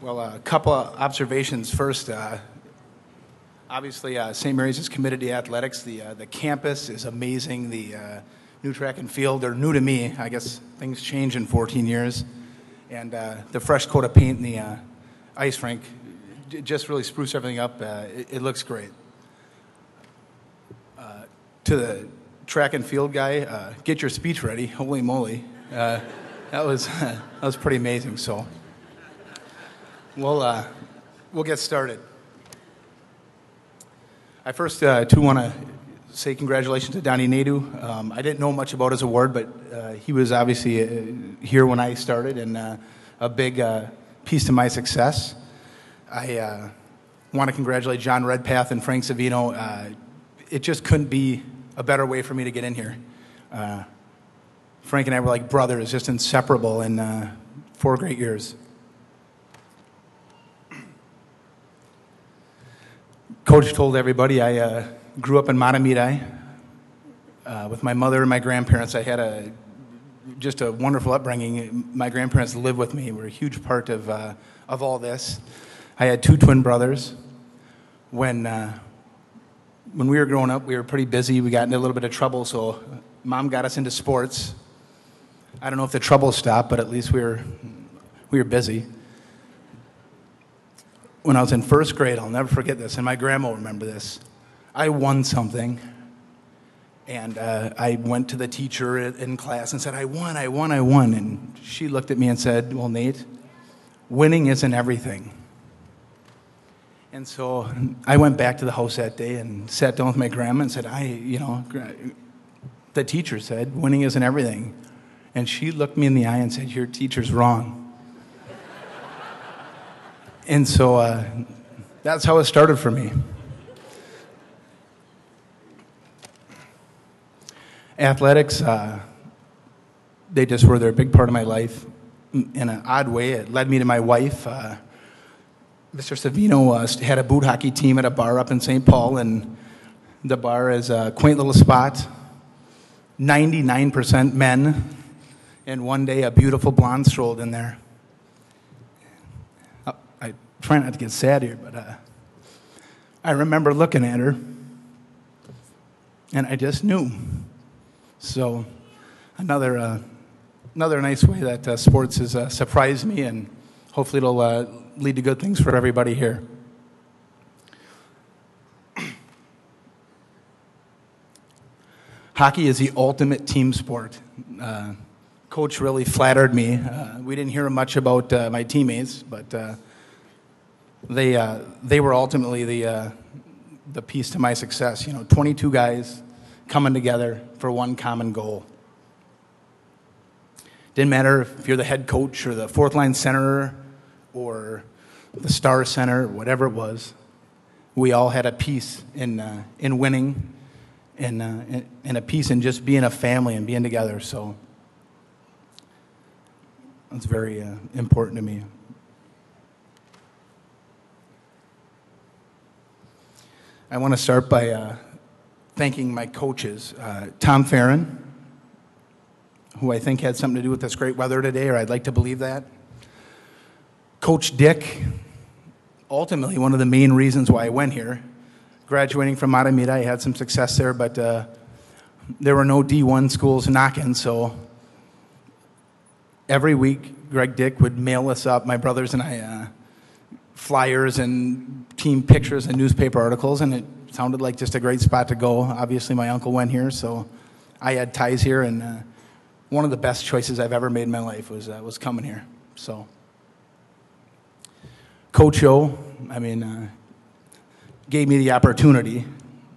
Well, a couple of observations. First, obviously, St. Mary's is committed to athletics. The campus is amazing. The new track and field are new to me. I guess things change in 14 years. And the fresh coat of paint in the ice rink just really spruce everything up. It looks great. To the track and field guy, get your speech ready. Holy moly. That was pretty amazing. So we'll get started. I first too want to say congratulations to Donnie Nadeau. I didn't know much about his award, but he was obviously here when I started and a big piece to my success. I want to congratulate John Redpath and Frank Savino. It just couldn't be a better way for me to get in here. Frank and I were like brothers, just inseparable in 4 great years. Coach told everybody I grew up in Matamidi with my mother and my grandparents. I had just a wonderful upbringing. My grandparents lived with me. Were a huge part of all this. I had 2 twin brothers. When we were growing up, we were pretty busy. We got into a little bit of trouble, so Mom got us into sports. I don't know if the trouble stopped, but at least we were busy. When I was in 1st grade, I'll never forget this, and my grandma will remember this. I won something, and I went to the teacher in class and said, I won. And she looked at me and said, well, Nate, winning isn't everything. And so I went back to the house that day and sat down with my grandma and said, the teacher said, winning isn't everything. And she looked me in the eye and said, your teacher's wrong. And so that's how it started for me. Athletics, they just were a big part of my life. In an odd way, it led me to my wife. Mr. Savino had a boot hockey team at a bar up in St. Paul, and the bar is a quaint little spot, 99% men, and one day a beautiful blonde strolled in there. I try not to get sad here, but I remember looking at her, and I just knew. So another nice way that sports has surprised me, and hopefully it'll lead to good things for everybody here. Hockey is the ultimate team sport. Coach really flattered me. We didn't hear much about my teammates, but they were ultimately the piece to my success. 22 guys coming together for one common goal. Didn't matter if you're the head coach or the 4th line center or the star center, whatever it was. We all had a piece in winning and a piece in just being a family and being together. So that's very important to me. I want to start by thanking my coaches, Tom Farron, who I think had something to do with this great weather today, or I'd like to believe that. Coach Dick, ultimately one of the main reasons why I went here. Graduating from Matamidi, I had some success there, but there were no D1 schools knocking, so every week Greg Dick would mail us up, my brothers and I, flyers and team pictures and newspaper articles, and it sounded like just a great spot to go. Obviously, my uncle went here, so I had ties here, and one of the best choices I've ever made in my life was coming here. So, Coach O, I mean, gave me the opportunity.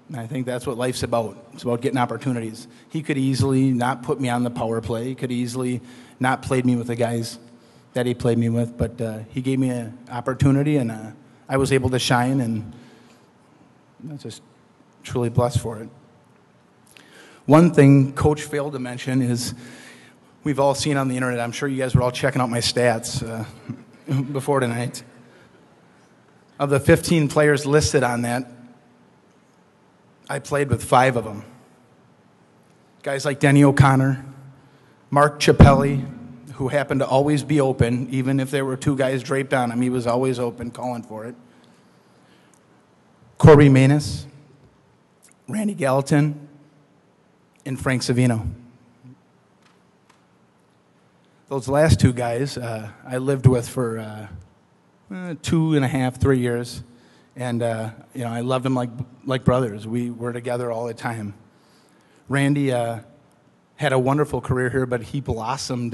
And I think that's what life's about. It's about getting opportunities. He could easily not put me on the power play. He could easily not played me with the guys that he played me with, but he gave me an opportunity, and I was able to shine, and I'm just truly blessed for it. One thing Coach failed to mention is we've all seen on the internet, I'm sure you guys were all checking out my stats before tonight. Of the 15 players listed on that, I played with 5 of them. Guys like Denny O'Connor, Mark Chappelli, who happened to always be open, even if there were 2 guys draped on him, he was always open, calling for it. Corey Manus, Randy Gallatin, and Frank Savino. Those last 2 guys I lived with for 2.5, 3 years. And, I loved them like brothers. We were together all the time. Randy had a wonderful career here, but he blossomed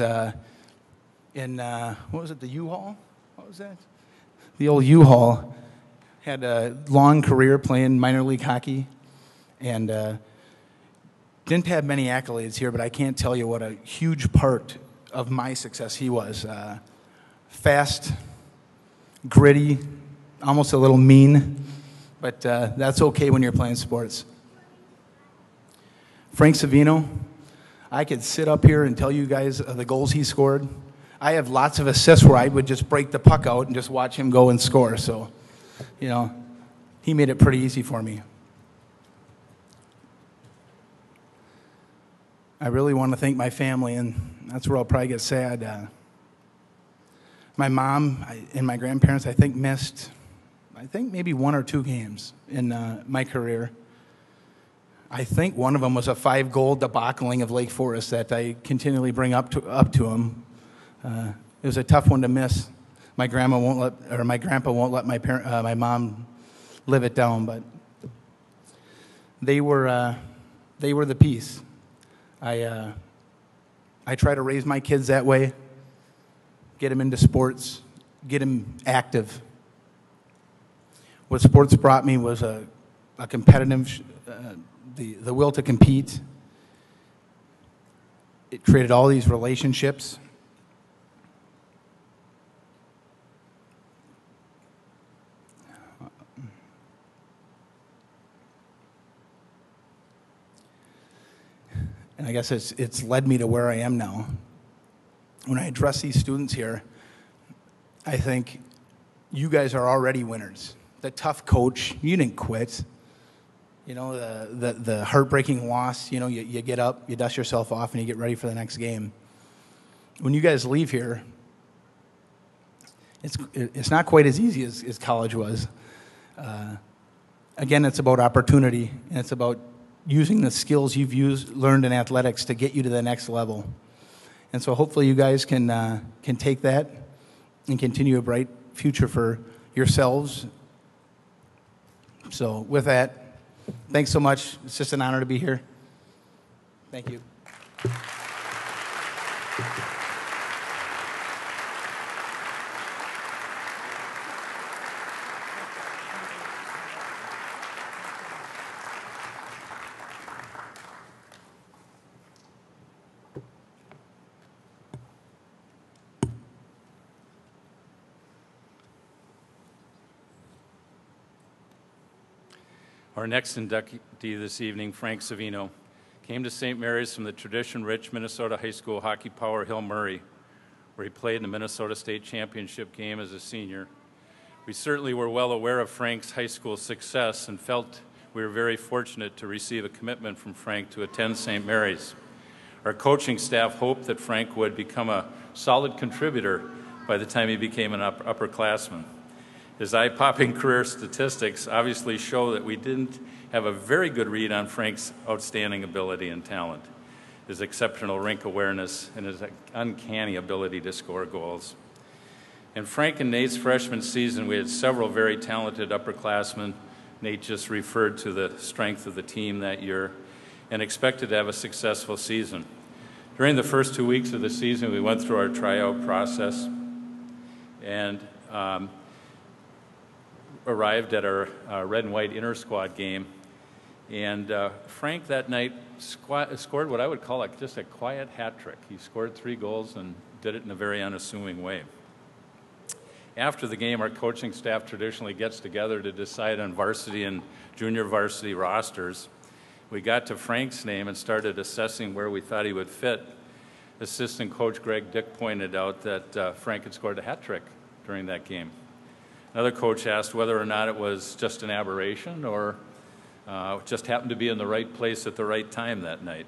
in, what was it, the U-Haul? What was that? The old U-Haul. Had a long career playing minor league hockey. And didn't have many accolades here, but I can't tell you what a huge part of my success he was. Fast, gritty, almost a little mean, but that's okay when you're playing sports. Frank Savino, I could sit up here and tell you guys the goals he scored. I have lots of assists where I would just break the puck out and just watch him go and score. So, he made it pretty easy for me. I really want to thank my family, and that's where I'll probably get sad. My mom and my grandparents, I think, missed maybe 1 or 2 games in my career. I think one of them was a 5-goal debacling of Lake Forest that I continually bring up to them. It was a tough one to miss. My grandpa won't let my mom live it down, but they were the piece. I try to raise my kids that way, get them into sports, get them active. What sports brought me was a competitive, the will to compete. It created all these relationships. And I guess it's led me to where I am now. When I address these students here, I think you guys are already winners. The tough coach, you didn't quit. The heartbreaking loss, you get up, you dust yourself off, and you get ready for the next game. When you guys leave here, it's not quite as easy as college was. Again, it's about opportunity, and it's about using the skills you've learned in athletics to get you to the next level. And so hopefully you guys can take that and continue a bright future for yourselves. So with that, thanks so much. It's just an honor to be here. Thank you. Our next inductee this evening, Frank Savino, came to St. Mary's from the tradition-rich Minnesota High School hockey power Hill Murray, where he played in the Minnesota State Championship game as a senior. We certainly were well aware of Frank's high school success and felt we were very fortunate to receive a commitment from Frank to attend St. Mary's. Our coaching staff hoped that Frank would become a solid contributor by the time he became an upperclassman. His eye-popping career statistics obviously show that we didn't have a very good read on Frank's outstanding ability and talent, his exceptional rink awareness, and his uncanny ability to score goals. In Frank and Nate's freshman season, we had several very talented upperclassmen. Nate just referred to the strength of the team that year and expected to have a successful season. During the first 2 weeks of the season, we went through our tryout process and arrived at our red and white inter-squad game. And Frank that night scored what I would call just a quiet hat trick. He scored 3 goals and did it in a very unassuming way. After the game, our coaching staff traditionally gets together to decide on varsity and junior varsity rosters. We got to Frank's name and started assessing where we thought he would fit. Assistant coach Greg Dick pointed out that Frank had scored a hat trick during that game. Another coach asked whether or not it was just an aberration or just happened to be in the right place at the right time that night.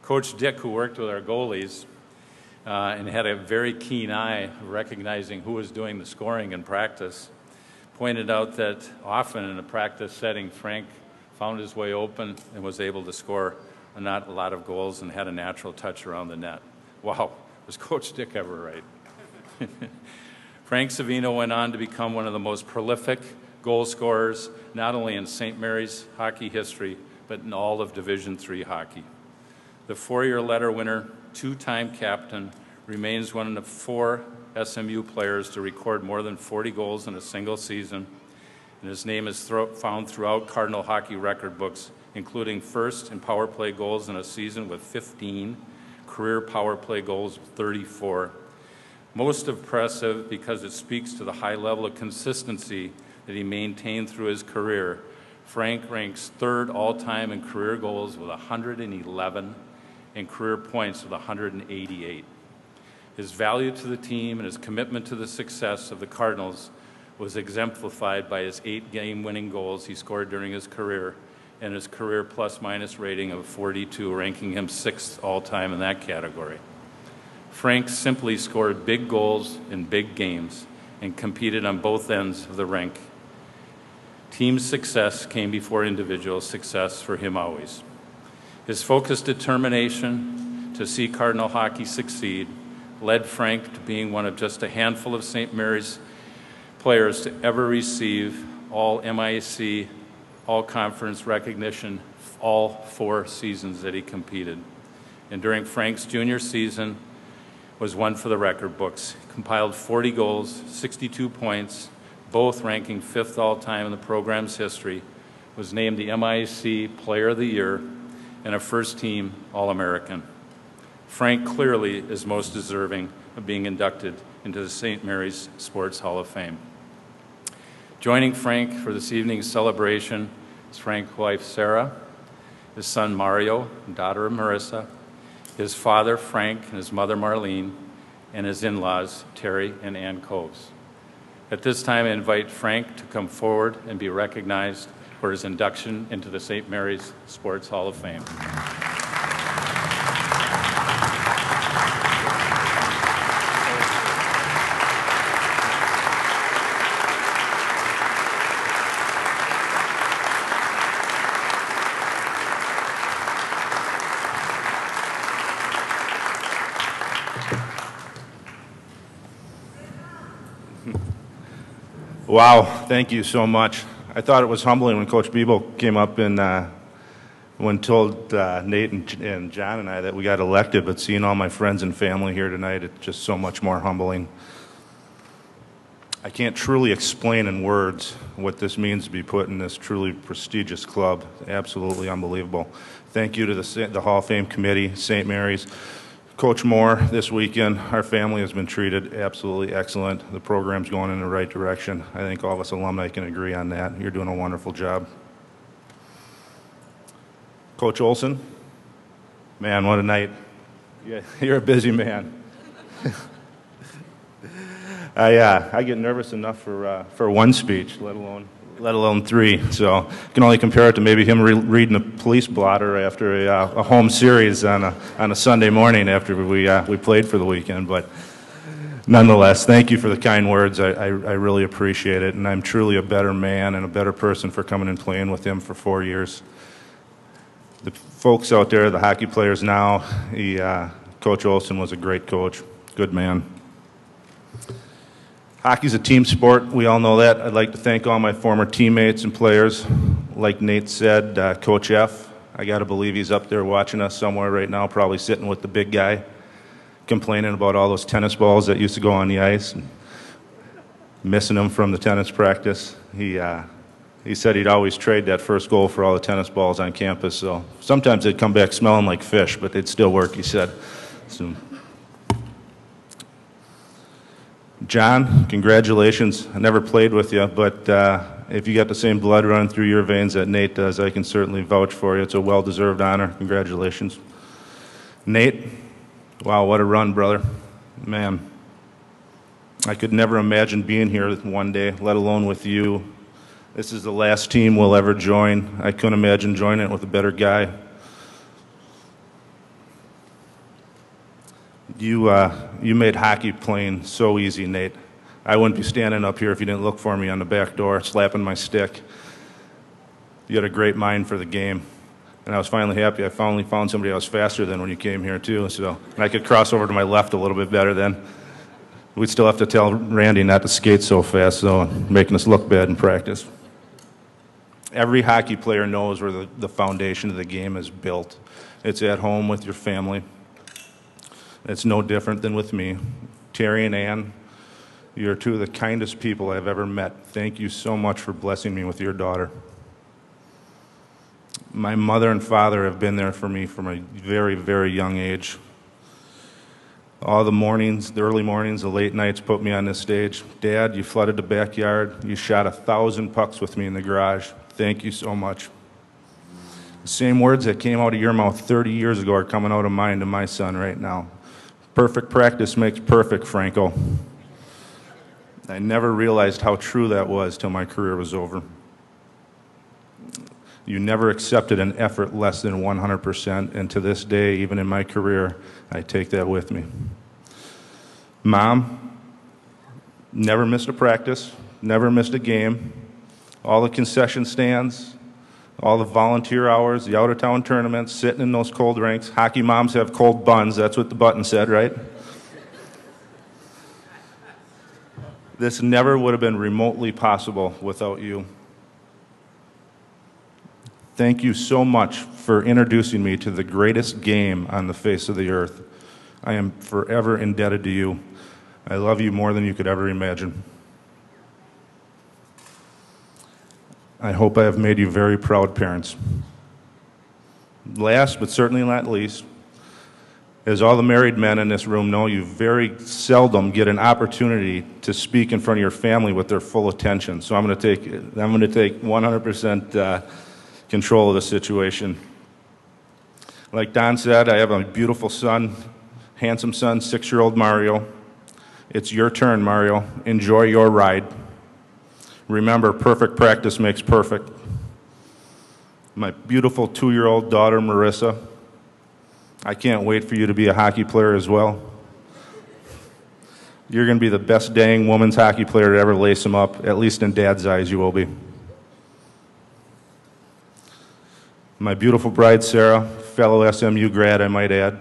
Coach Dick, who worked with our goalies and had a very keen eye recognizing who was doing the scoring in practice, pointed out that often in a practice setting, Frank found his way open and was able to score not a lot of goals and had a natural touch around the net. Wow, was Coach Dick ever right? Frank Savino went on to become one of the most prolific goal scorers, not only in St. Mary's hockey history, but in all of Division III hockey. The 4-year letter winner, 2-time captain, remains one of 4 SMU players to record more than 40 goals in a single season, and his name is found throughout Cardinal hockey record books, including first in power play goals in a season with 15, career power play goals of 34. Most impressive because it speaks to the high level of consistency that he maintained through his career. Frank ranks 3rd all-time in career goals with 111 and career points with 188. His value to the team and his commitment to the success of the Cardinals was exemplified by his 8 game-winning goals he scored during his career and his career plus-minus rating of 42, ranking him 6th all-time in that category. Frank simply scored big goals in big games and competed on both ends of the rink. Team success came before individual success for him always. His focused determination to see Cardinal hockey succeed led Frank to being one of just a handful of St. Mary's players to ever receive all MIAC, all conference recognition, all 4 seasons that he competed. And during Frank's junior season was one for the record books. He compiled 40 goals, 62 points, both ranking 5th all-time in the program's history, was named the MIAC Player of the Year, and a first-team All-American. Frank clearly is most deserving of being inducted into the St. Mary's Sports Hall of Fame. Joining Frank for this evening's celebration is Frank's wife, Sarah, his son, Mario, and daughter, Marissa, his father, Frank, and his mother, Marlene, and his in-laws, Terry and Ann Coves. At this time, I invite Frank to come forward and be recognized for his induction into the St. Mary's Sports Hall of Fame. Wow, thank you so much. I thought it was humbling when Coach Biebel came up and told Nate and John and I that we got elected, but seeing all my friends and family here tonight, it's just so much more humbling. I can't truly explain in words what this means to be put in this truly prestigious club. Absolutely unbelievable. Thank you to the Hall of Fame committee, St. Mary's. Coach Moore, this weekend, our family has been treated absolutely excellent. The program's going in the right direction. I think all of us alumni can agree on that. You're doing a wonderful job. Coach Olson, man, what a night. Yeah, you're a busy man. I get nervous enough for one speech, let alone 3. So I can only compare it to maybe him reading a police blotter after a home series on a Sunday morning after we played for the weekend. But nonetheless, thank you for the kind words. I really appreciate it, and I'm truly a better man and a better person for coming and playing with him for 4 years. The folks out there, the hockey players now, Coach Olson was a great coach, good man. Hockey's a team sport. We all know that. I'd like to thank all my former teammates and players. Like Nate said, Coach F, I got to believe he's up there watching us somewhere right now, probably sitting with the big guy, complaining about all those tennis balls that used to go on the ice, and missing them from the tennis practice. He said he'd always trade that first goal for all the tennis balls on campus, so sometimes they'd come back smelling like fish, but they'd still work, he said. So, John, congratulations. I never played with you, but if you got the same blood running through your veins that Nate does, I can certainly vouch for you. It's a well-deserved honor. Congratulations. Nate, wow, what a run, brother. Man, I could never imagine being here one day, let alone with you. This is the last team we'll ever join. I couldn't imagine joining it with a better guy. You made hockey playing so easy, Nate. I wouldn't be standing up here if you didn't look for me on the back door, slapping my stick. You had a great mind for the game. And I was finally happy. I finally found somebody else faster than when you came here, too. So I could cross over to my left a little bit better then. We'd still have to tell Randy not to skate so fast, though, making us look bad in practice. Every hockey player knows where the foundation of the game is built. It's at home with your family. It's no different than with me. Terry and Ann, you're two of the kindest people I've ever met. Thank you so much for blessing me with your daughter. My mother and father have been there for me from a very, very young age. All the mornings, the early mornings, the late nights put me on this stage. Dad, you flooded the backyard. You shot 1,000 pucks with me in the garage. Thank you so much. The same words that came out of your mouth 30 years ago are coming out of mine to my son right now. Perfect practice makes perfect, Franco. I never realized how true that was till my career was over. You never accepted an effort less than 100%, and to this day, even in my career, I take that with me. Mom, never missed a practice, never missed a game. All the concession stands, all the volunteer hours, the out-of-town tournaments, sitting in those cold rinks. Hockey moms have cold buns. That's what the button said, right? This never would have been remotely possible without you. Thank you so much for introducing me to the greatest game on the face of the earth. I am forever indebted to you. I love you more than you could ever imagine. I hope I have made you very proud parents. Last, but certainly not least, as all the married men in this room know, you very seldom get an opportunity to speak in front of your family with their full attention. So I'm going to take 100% control of the situation. Like Don said, I have a beautiful son, handsome son, 6-year-old Mario. It's your turn, Mario. Enjoy your ride. Remember, perfect practice makes perfect. My beautiful 2-year-old daughter, Marissa. I can't wait for you to be a hockey player as well. You're going to be the best dang women's hockey player to ever lace them up. At least in Dad's eyes, you will be. My beautiful bride, Sarah, fellow SMU grad, I might add.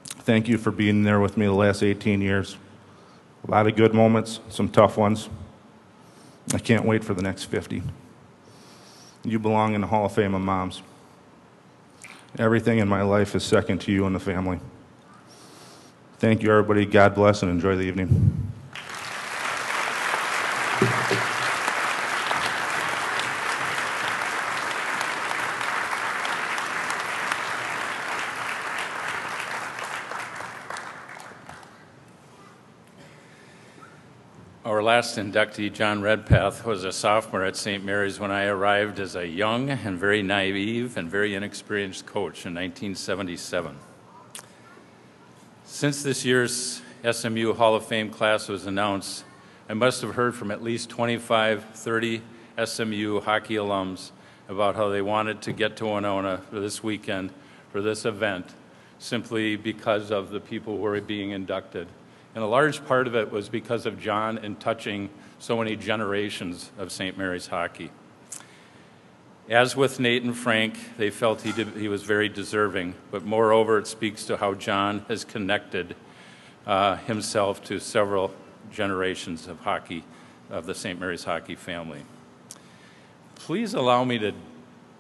Thank you for being there with me the last 18 years. A lot of good moments, some tough ones. I can't wait for the next 50. You belong in the Hall of Fame of moms. Everything in my life is second to you and the family. Thank you, everybody. God bless and enjoy the evening. Our last inductee, John Redpath, was a sophomore at St. Mary's when I arrived as a young and very naive and very inexperienced coach in 1977. Since this year's SMU Hall of Fame class was announced, I must have heard from at least 25, 30 SMU hockey alums about how they wanted to get to Winona for this weekend, for this event, simply because of the people who were being inducted. And a large part of it was because of John and touching so many generations of St. Mary's hockey. As with Nate and Frank, they felt he was very deserving, but moreover, it speaks to how John has connected himself to several generations of hockey, of the St. Mary's hockey family. Please allow me to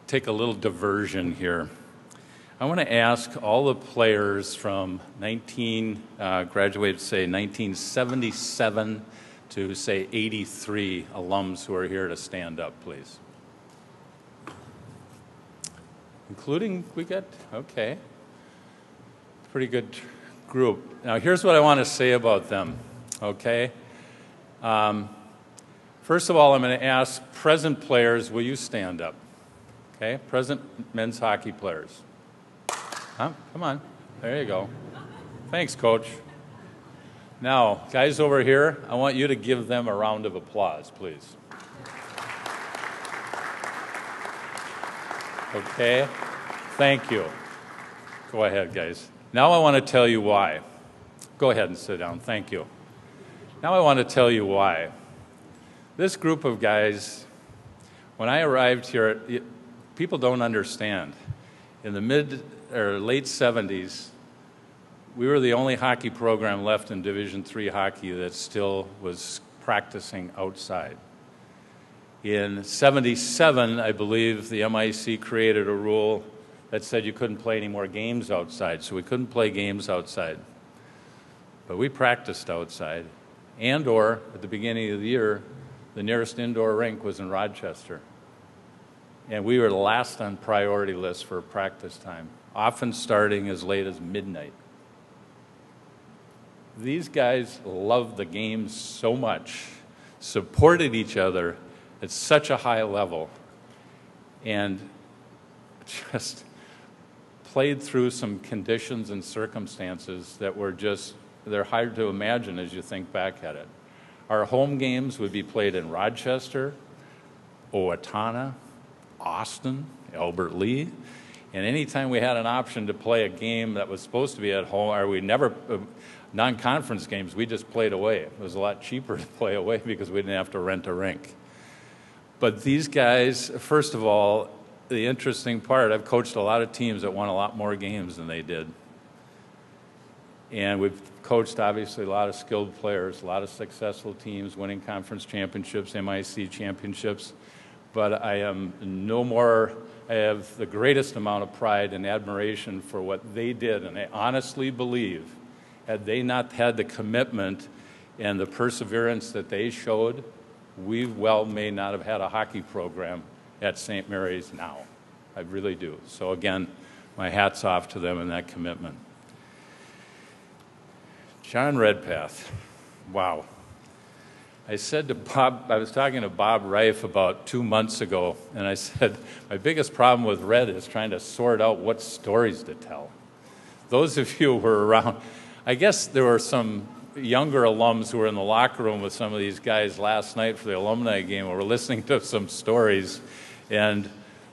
take a little diversion here. I want to ask all the players from graduated, say, 1977 to, say, 83 alums who are here to stand up, please. Including, okay. Pretty good group. Now, here's what I want to say about them, okay? First of all, I'm going to ask present players, will you stand up? Okay, present men's hockey players. Huh? Come on. There you go. Thanks, Coach. Now, guys over here, I want you to give them a round of applause, please. Okay, thank you. Go ahead, guys. Now I want to tell you why. Go ahead and sit down. Thank you. Now I want to tell you why. This group of guys, when I arrived here, people don't understand. In the late 70s, we were the only hockey program left in Division III hockey that still was practicing outside. In 77, I believe the MIC created a rule that said you couldn't play any more games outside, so we couldn't play games outside. But we practiced outside, and/or at the beginning of the year, the nearest indoor rink was in Rochester. And we were last on priority lists for practice time, often starting as late as midnight. These guys loved the game so much, supported each other at such a high level, and just played through some conditions and circumstances that were they're hard to imagine as you think back at it. Our home games would be played in Rochester, Owatonna, Austin, Albert Lee, and anytime we had an option to play a game that was supposed to be at home, or we never, non-conference games, we just played away. It was a lot cheaper to play away because we didn't have to rent a rink. But these guys, first of all, the interesting part, I've coached a lot of teams that won a lot more games than they did. And we've coached, obviously, a lot of skilled players, a lot of successful teams, winning conference championships, MIC championships. But I have the greatest amount of pride and admiration for what they did. And I honestly believe, had they not had the commitment and the perseverance that they showed, we may not have had a hockey program at St. Mary's now. I really do. So again, my hat's off to them and that commitment. John Redpath, wow. I said to Bob, I was talking to Bob Reif about 2 months ago, and I said, my biggest problem with Red is trying to sort out what stories to tell. Those of you who were around, I guess there were some younger alums who were in the locker room with some of these guys last night for the alumni game, and were listening to some stories, and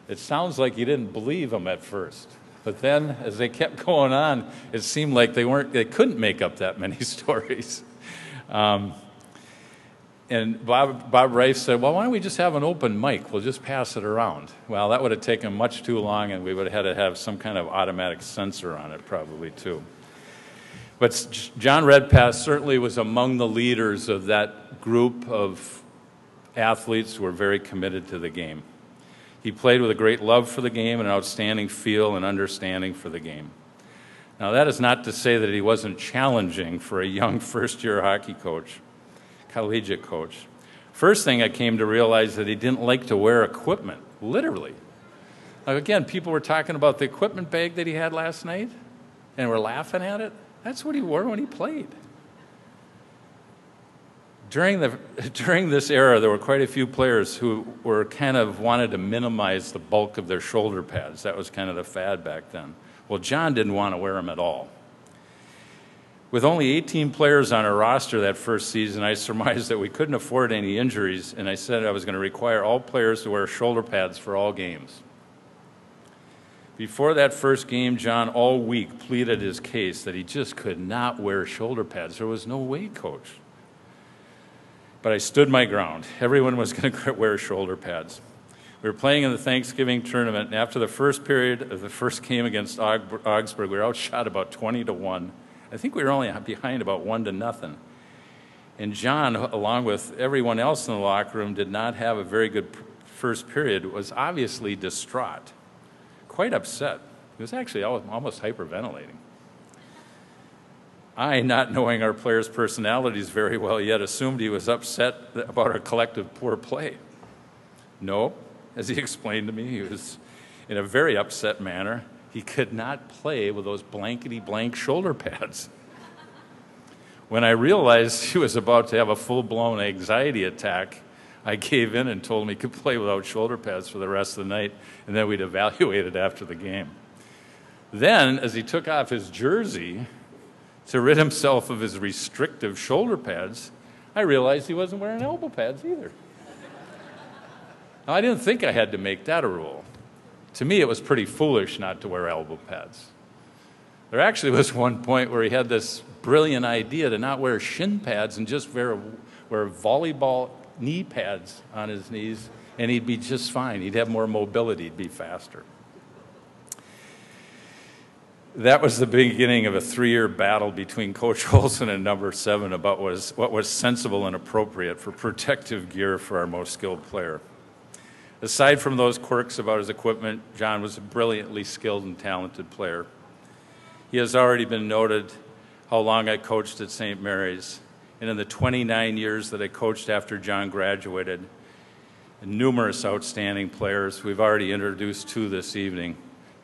it sounds like you didn't believe them at first. But then, as they kept going on, it seemed like they couldn't make up that many stories. And Bob Reif said, well, why don't we just have an open mic? We'll just pass it around. Well, that would have taken much too long, and we would have had to have some kind of automatic censor on it probably too. But John Redpath certainly was among the leaders of that group of athletes who were very committed to the game. He played with a great love for the game and an outstanding feel and understanding for the game. Now, that is not to say that he wasn't challenging for a young first-year hockey coach, collegiate coach. First thing I came to realize that he didn't like to wear equipment, literally. Now, again, people were talking about the equipment bag that he had last night, and were laughing at it. That's what he wore when he played. During this era, there were quite a few players who were wanted to minimize the bulk of their shoulder pads. That was kind of the fad back then. Well, John didn't want to wear them at all. With only 18 players on our roster that first season, I surmised that we couldn't afford any injuries, and I said I was going to require all players to wear shoulder pads for all games. Before that first game, John all week pleaded his case that he just could not wear shoulder pads. There was no way, Coach. But I stood my ground. Everyone was going to wear shoulder pads. We were playing in the Thanksgiving tournament, and after the first period of the first game against Augsburg, we were outshot about 20-1. I think we were only behind about 1-0. And John, along with everyone else in the locker room, did not have a very good first period, was obviously distraught, quite upset. He was actually almost hyperventilating. I, not knowing our players' personalities very well yet, assumed he was upset about our collective poor play. No, as he explained to me, he was in a very upset manner. He could not play with those blankety-blank shoulder pads. When I realized he was about to have a full-blown anxiety attack, I gave in and told him he could play without shoulder pads for the rest of the night, and then we'd evaluate it after the game. Then, as he took off his jersey to rid himself of his restrictive shoulder pads, I realized he wasn't wearing elbow pads either. Now, I didn't think I had to make that a rule. To me, it was pretty foolish not to wear elbow pads. There actually was one point where he had this brilliant idea to not wear shin pads and just wear volleyball knee pads on his knees, and he'd be just fine. He'd have more mobility. He'd be faster. That was the beginning of a 3-year battle between Coach Olson and number 7 about what was sensible and appropriate for protective gear for our most skilled player. Aside from those quirks about his equipment, John was a brilliantly skilled and talented player. He has already been noted how long I coached at St. Mary's, and in the 29 years that I coached after John graduated, numerous outstanding players we've already introduced to this evening,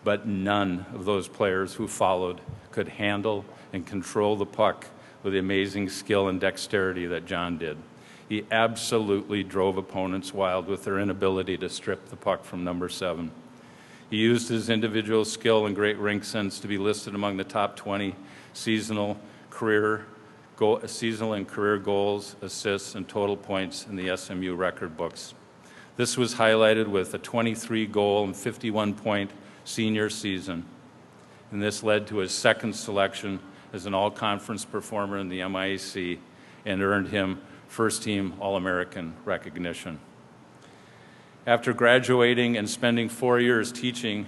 but none of those players who followed could handle and control the puck with the amazing skill and dexterity that John did. He absolutely drove opponents wild with their inability to strip the puck from number 7. He used his individual skill and great rink sense to be listed among the top 20 seasonal and career goals, assists, and total points in the SMU record books. This was highlighted with a 23-goal and 51-point senior season, and this led to his second selection as an all-conference performer in the MIAC and earned him first-team All-American recognition. After graduating and spending 4 years teaching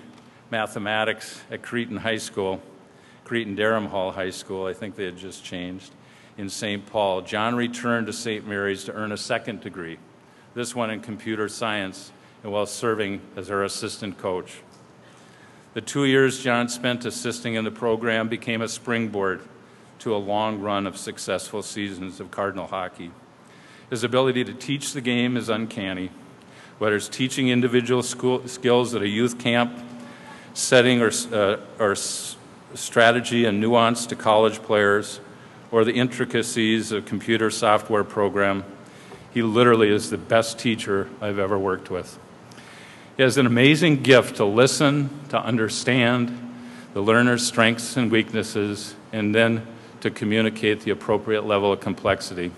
mathematics at Cretin-Derham Hall High School, I think they had just changed, in St. Paul, John returned to St. Mary's to earn a second degree, this one in computer science, and while serving as our assistant coach. The 2 years John spent assisting in the program became a springboard to a long run of successful seasons of Cardinal hockey. His ability to teach the game is uncanny, whether it's teaching individual skills at a youth camp, setting or strategy and nuance to college players, or the intricacies of computer software program. He literally is the best teacher I've ever worked with. He has an amazing gift to listen, to understand the learner's strengths and weaknesses, and then to communicate the appropriate level of complexity.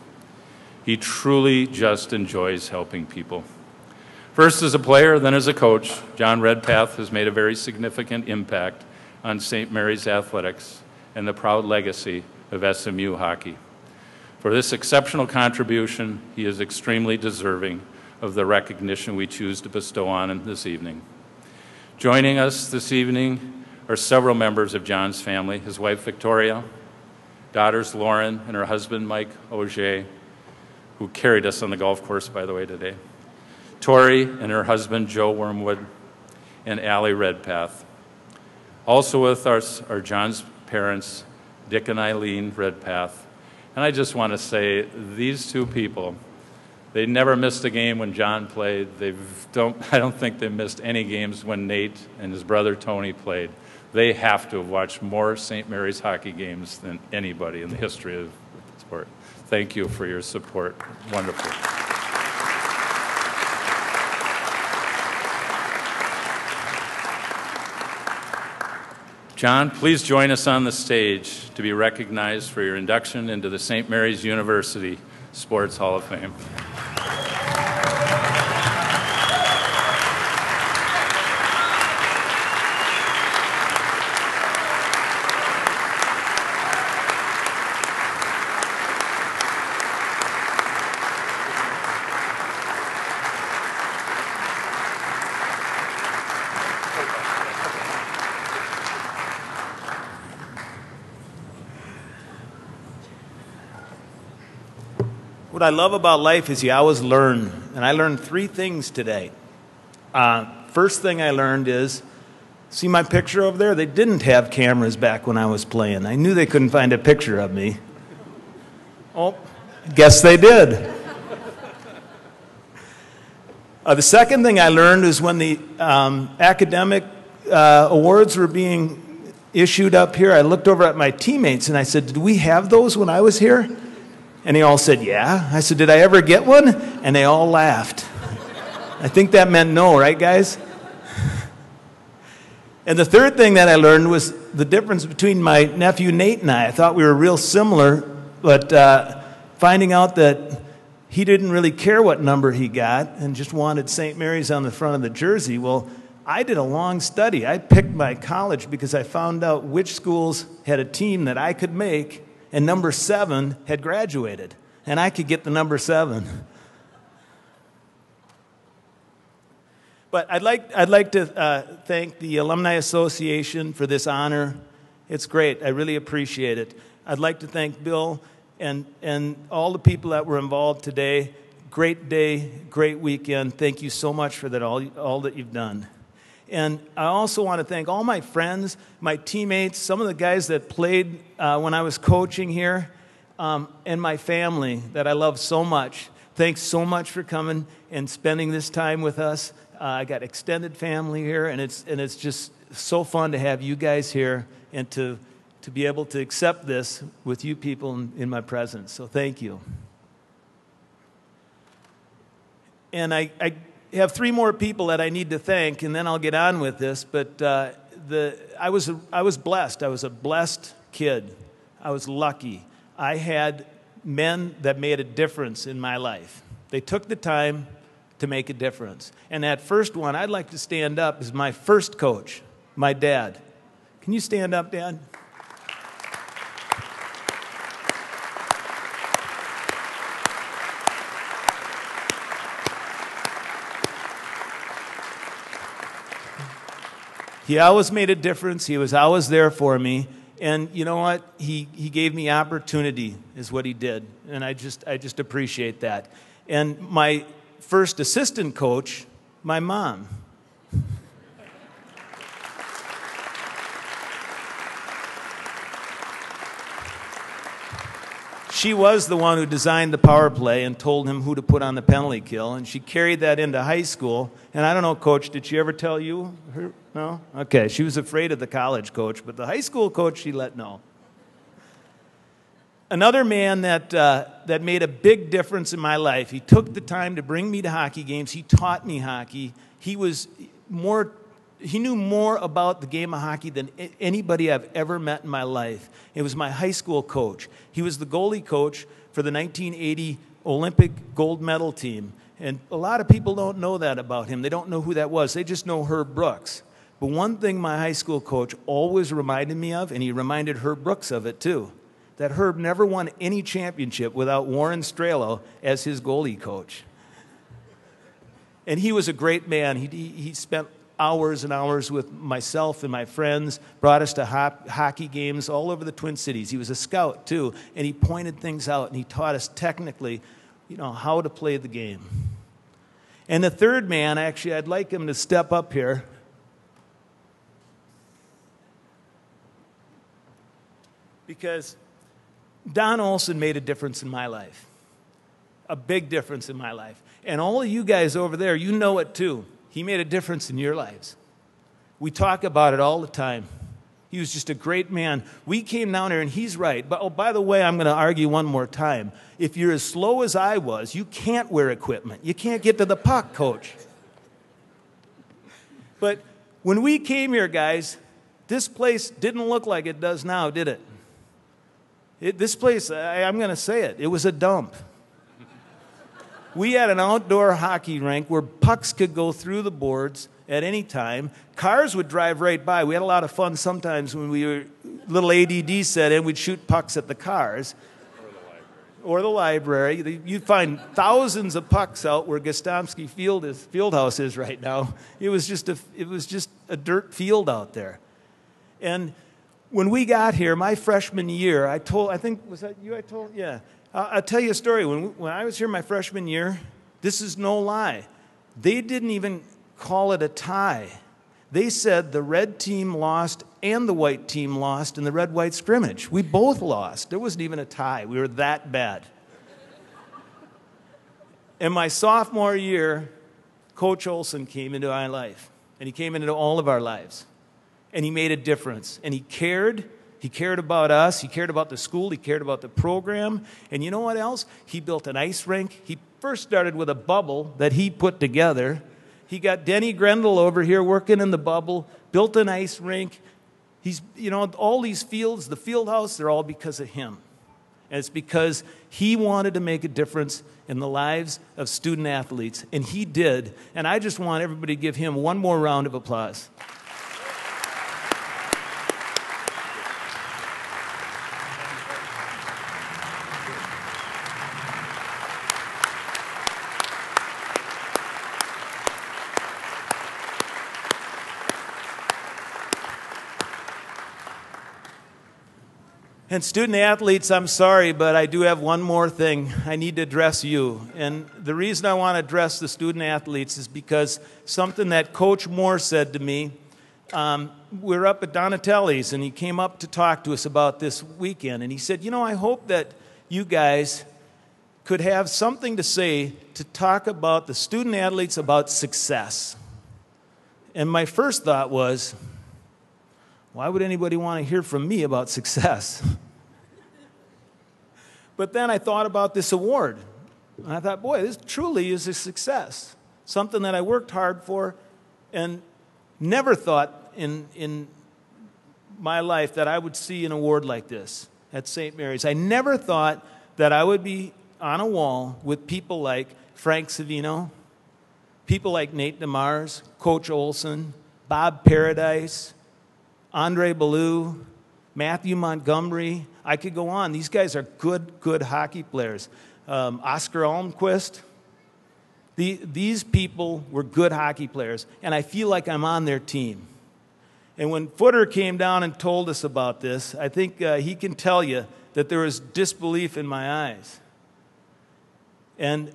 He truly just enjoys helping people. First as a player, then as a coach, John Redpath has made a very significant impact on St. Mary's athletics and the proud legacy of SMU hockey. For this exceptional contribution, he is extremely deserving of the recognition we choose to bestow on him this evening. Joining us this evening are several members of John's family, his wife Victoria, daughters Lauren and her husband Mike Auger, who carried us on the golf course, by the way, today, Tori and her husband Joe Wormwood, and Allie Redpath. Also with us are John's parents, Dick and Eileen Redpath. And I just want to say, these two people, they never missed a game when John played. I don't think they missed any games when Nate and his brother Tony played. They have to have watched more St. Mary's hockey games than anybody in the history of the sport. Thank you for your support. Wonderful. John, please join us on the stage to be recognized for your induction into the St. Mary's University Sports Hall of Fame. What I love about life is you always learn, and I learned 3 things today. First thing I learned is, see my picture over there? They didn't have cameras back when I was playing. I knew they couldn't find a picture of me. Oh, guess they did. The second thing I learned is when the academic awards were being issued up here, I looked over at my teammates and I said, did we have those when I was here? And they all said, yeah. I said, did I ever get one? And they all laughed. I think that meant no, right, guys? And the third thing that I learned was the difference between my nephew Nate and I. I thought we were real similar, but finding out that he didn't really care what number he got and just wanted St. Mary's on the front of the jersey. Well, I did a long study. I picked my college because I found out which schools had a team that I could make, and number 7 had graduated, and I could get the number 7. But I'd like to thank the Alumni Association for this honor. It's great. I really appreciate it. I'd like to thank Bill and all the people that were involved today. Great day, great weekend. Thank you so much for that, all that you've done. And I also want to thank all my friends, my teammates, some of the guys that played when I was coaching here, and my family that I love so much. Thanks so much for coming and spending this time with us. I got extended family here, and it's just so fun to have you guys here and to be able to accept this with you people in my presence. So thank you. And I have 3 more people that I need to thank, and then I'll get on with this. But I was blessed. I was a blessed kid. I was lucky. I had men that made a difference in my life. They took the time to make a difference. And that first one, I'd like to stand up, is my first coach, my dad. Can you stand up, Dad? He always made a difference. He was always there for me. And you know what? He gave me opportunity is what he did. And I just appreciate that. And my first assistant coach, my mom. She was the one who designed the power play and told him who to put on the penalty kill, and she carried that into high school. And I don't know, Coach, did she ever tell you? No? Okay, she was afraid of the college coach, but the high school coach she let know. Another man that made a big difference in my life, he took the time to bring me to hockey games. He taught me hockey. He knew more about the game of hockey than anybody I've ever met in my life. It was my high school coach. He was the goalie coach for the 1980 Olympic gold medal team. And a lot of people don't know that about him. They don't know who that was. They just know Herb Brooks. But one thing my high school coach always reminded me of, and he reminded Herb Brooks of it too, that Herb never won any championship without Warren Strelo as his goalie coach. And he was a great man. He spent hours and hours with myself and my friends, brought us to hockey games all over the Twin Cities. He was a scout, too, and he pointed things out, and he taught us technically, how to play the game. And the third man, actually, I'd like him to step up here. Because Don Olson made a difference in my life, a big difference in my life. And all of you guys over there, you know it, too. He made a difference in your lives. We talk about it all the time. He was just a great man. We came down there, and he's right. But, oh, by the way, I'm going to argue one more time. If you're as slow as I was, you can't wear equipment. You can't get to the puck, Coach. But when we came here, guys, this place didn't look like it does now, did it? This place, I'm going to say it, it was a dump. We had an outdoor hockey rink where pucks could go through the boards at any time. Cars would drive right by. We had a lot of fun sometimes when we were little ADD set in. We'd shoot pucks at the cars. Or the library. You'd find thousands of pucks out where Gostomski Fieldhouse is right now. It was just a dirt field out there. And when we got here, my freshman year, I think, was that you I told? Yeah. I'll tell you a story. When I was here my freshman year, this is no lie, they didn't even call it a tie. They said the red team lost and the white team lost in the red-white scrimmage. We both lost. There wasn't even a tie. We were that bad. In my sophomore year, Coach Olson came into my life, and he came into all of our lives, and he made a difference, and he cared. He cared about us. He cared about the school. He cared about the program. And you know what else? He built an ice rink. He first started with a bubble that he put together. He got Denny Grendel over here working in the bubble, built an ice rink. All these fields, the field house, they're all because of him. And it's because he wanted to make a difference in the lives of student athletes, and he did. And I just want everybody to give him one more round of applause. And student athletes, I'm sorry, but I do have one more thing. I need to address you. And the reason I want to address the student athletes is because something that Coach Moore said to me, we were up at Donatelli's, and he came up to talk to us about this weekend. And he said, I hope that you guys could have something to say to talk about the student athletes about success. And my first thought was, why would anybody want to hear from me about success? But then I thought about this award. And I thought, boy, this truly is a success. Something that I worked hard for and never thought in my life that I would see an award like this at St. Mary's. I never thought that I would be on a wall with people like Frank Savino, people like Nate DeMars, Coach Olson, Bob Paradise, Andre Ballou, Matthew Montgomery. I could go on. These guys are good hockey players. Oscar Almquist. These people were good hockey players, and I feel like I'm on their team. And when Footer came down and told us about this, I think he can tell you that there was disbelief in my eyes. And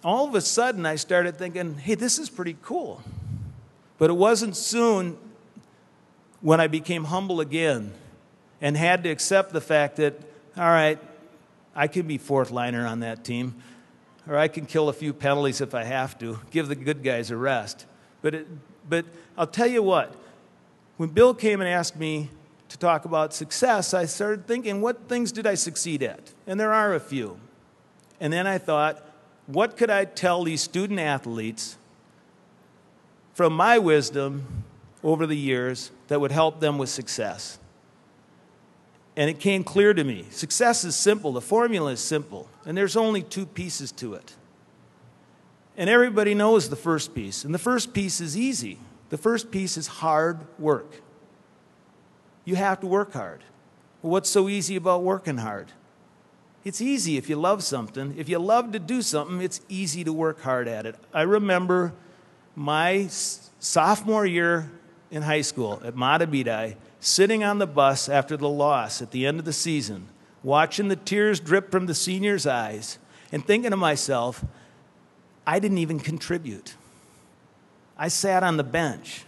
all of a sudden, I started thinking, hey, this is pretty cool. But it wasn't soon when I became humble again and had to accept the fact that, all right, I can be fourth liner on that team, or I can kill a few penalties if I have to, give the good guys a rest. But I'll tell you what, when Bill came and asked me to talk about success, I started thinking, what things did I succeed at? And there are a few. And then I thought, what could I tell these student athletes from my wisdom over the years that would help them with success? And it came clear to me. Success is simple. The formula is simple. And there's only two pieces to it. And everybody knows the first piece. And the first piece is easy. The first piece is hard work. You have to work hard. Well, what's so easy about working hard? It's easy if you love something. If you love to do something, it's easy to work hard at it. I remember my sophomore year in high school at Matabidai, sitting on the bus after the loss at the end of the season, watching the tears drip from the seniors' eyes, and thinking to myself, I didn't even contribute. I sat on the bench.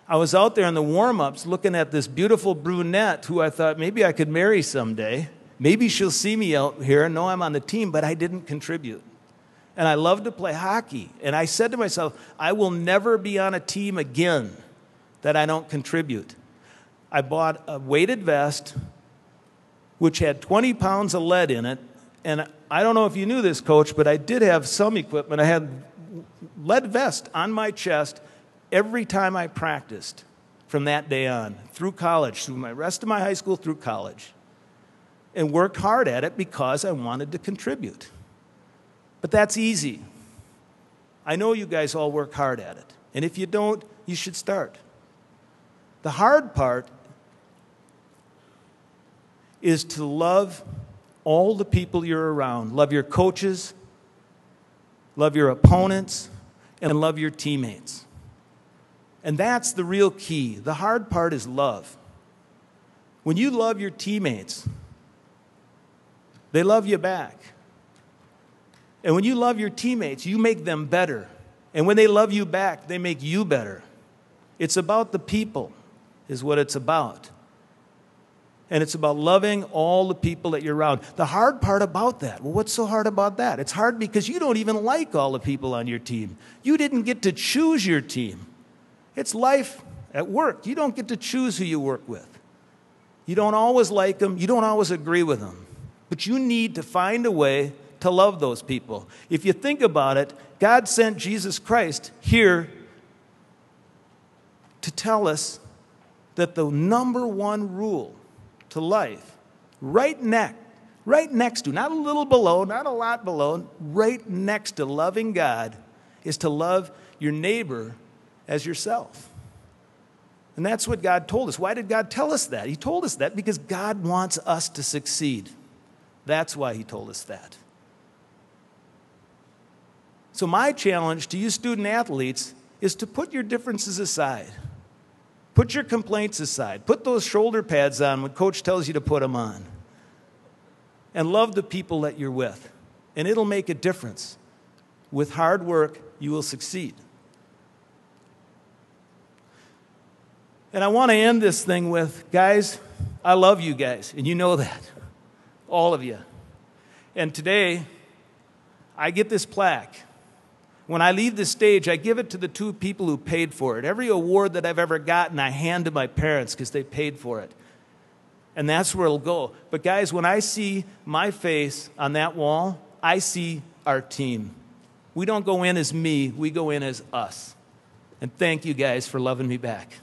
I was out there in the warm-ups looking at this beautiful brunette who I thought maybe I could marry someday. Maybe she'll see me out here and know I'm on the team, but I didn't contribute. And I love to play hockey. And I said to myself, I will never be on a team again that I don't contribute. I bought a weighted vest, which had 20 pounds of lead in it. And I don't know if you knew this, Coach, but I did have some equipment. I had lead vest on my chest every time I practiced from that day on, through college, through my rest of my high school, through college. And worked hard at it because I wanted to contribute. But that's easy. I know you guys all work hard at it. And if you don't, you should start. The hard part is to love all the people you're around. Love your coaches, love your opponents, and love your teammates. And that's the real key. The hard part is love. When you love your teammates, they love you back. And when you love your teammates, you make them better. And when they love you back, they make you better. It's about the people, is what it's about. And it's about loving all the people that you're around. The hard part about that, well, what's so hard about that? It's hard because you don't even like all the people on your team. You didn't get to choose your team. It's life at work. You don't get to choose who you work with. You don't always like them. You don't always agree with them. But you need to find a way to love those people. If you think about it, God sent Jesus Christ here to tell us that the number one rule to life, right next to, not a little below, not a lot below, right next to loving God, is to love your neighbor as yourself. And that's what God told us. Why did God tell us that? He told us that because God wants us to succeed. That's why he told us that. So my challenge to you student athletes is to put your differences aside. Put your complaints aside. Put those shoulder pads on when coach tells you to put them on. And love the people that you're with. And it'll make a difference. With hard work, you will succeed. And I want to end this thing with, guys, I love you guys, and you know that. All of you. And today, I get this plaque. When I leave the stage, I give it to the two people who paid for it. Every award that I've ever gotten, I hand to my parents because they paid for it. And that's where it'll go. But guys, when I see my face on that wall, I see our team. We don't go in as me, we go in as us. And thank you guys for loving me back.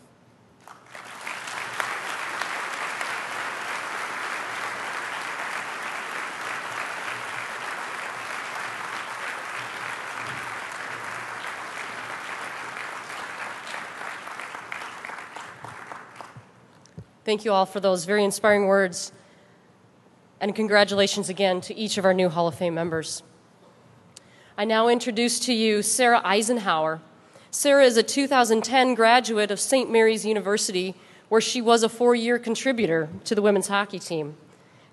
Thank you all for those very inspiring words. And congratulations again to each of our new Hall of Fame members. I now introduce to you Sarah Eisenhower. Sarah is a 2010 graduate of St. Mary's University, where she was a 4-year contributor to the women's hockey team.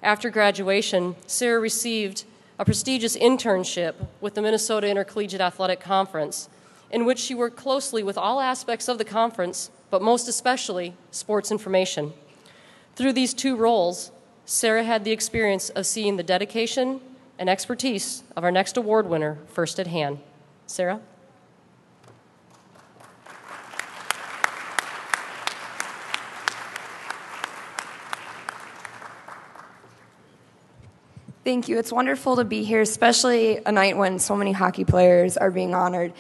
After graduation, Sarah received a prestigious internship with the Minnesota Intercollegiate Athletic Conference, in which she worked closely with all aspects of the conference, but most especially sports information. Through these two roles, Sarah had the experience of seeing the dedication and expertise of our next award winner first at hand. Sarah? Thank you. It's wonderful to be here, especially a night when so many hockey players are being honored.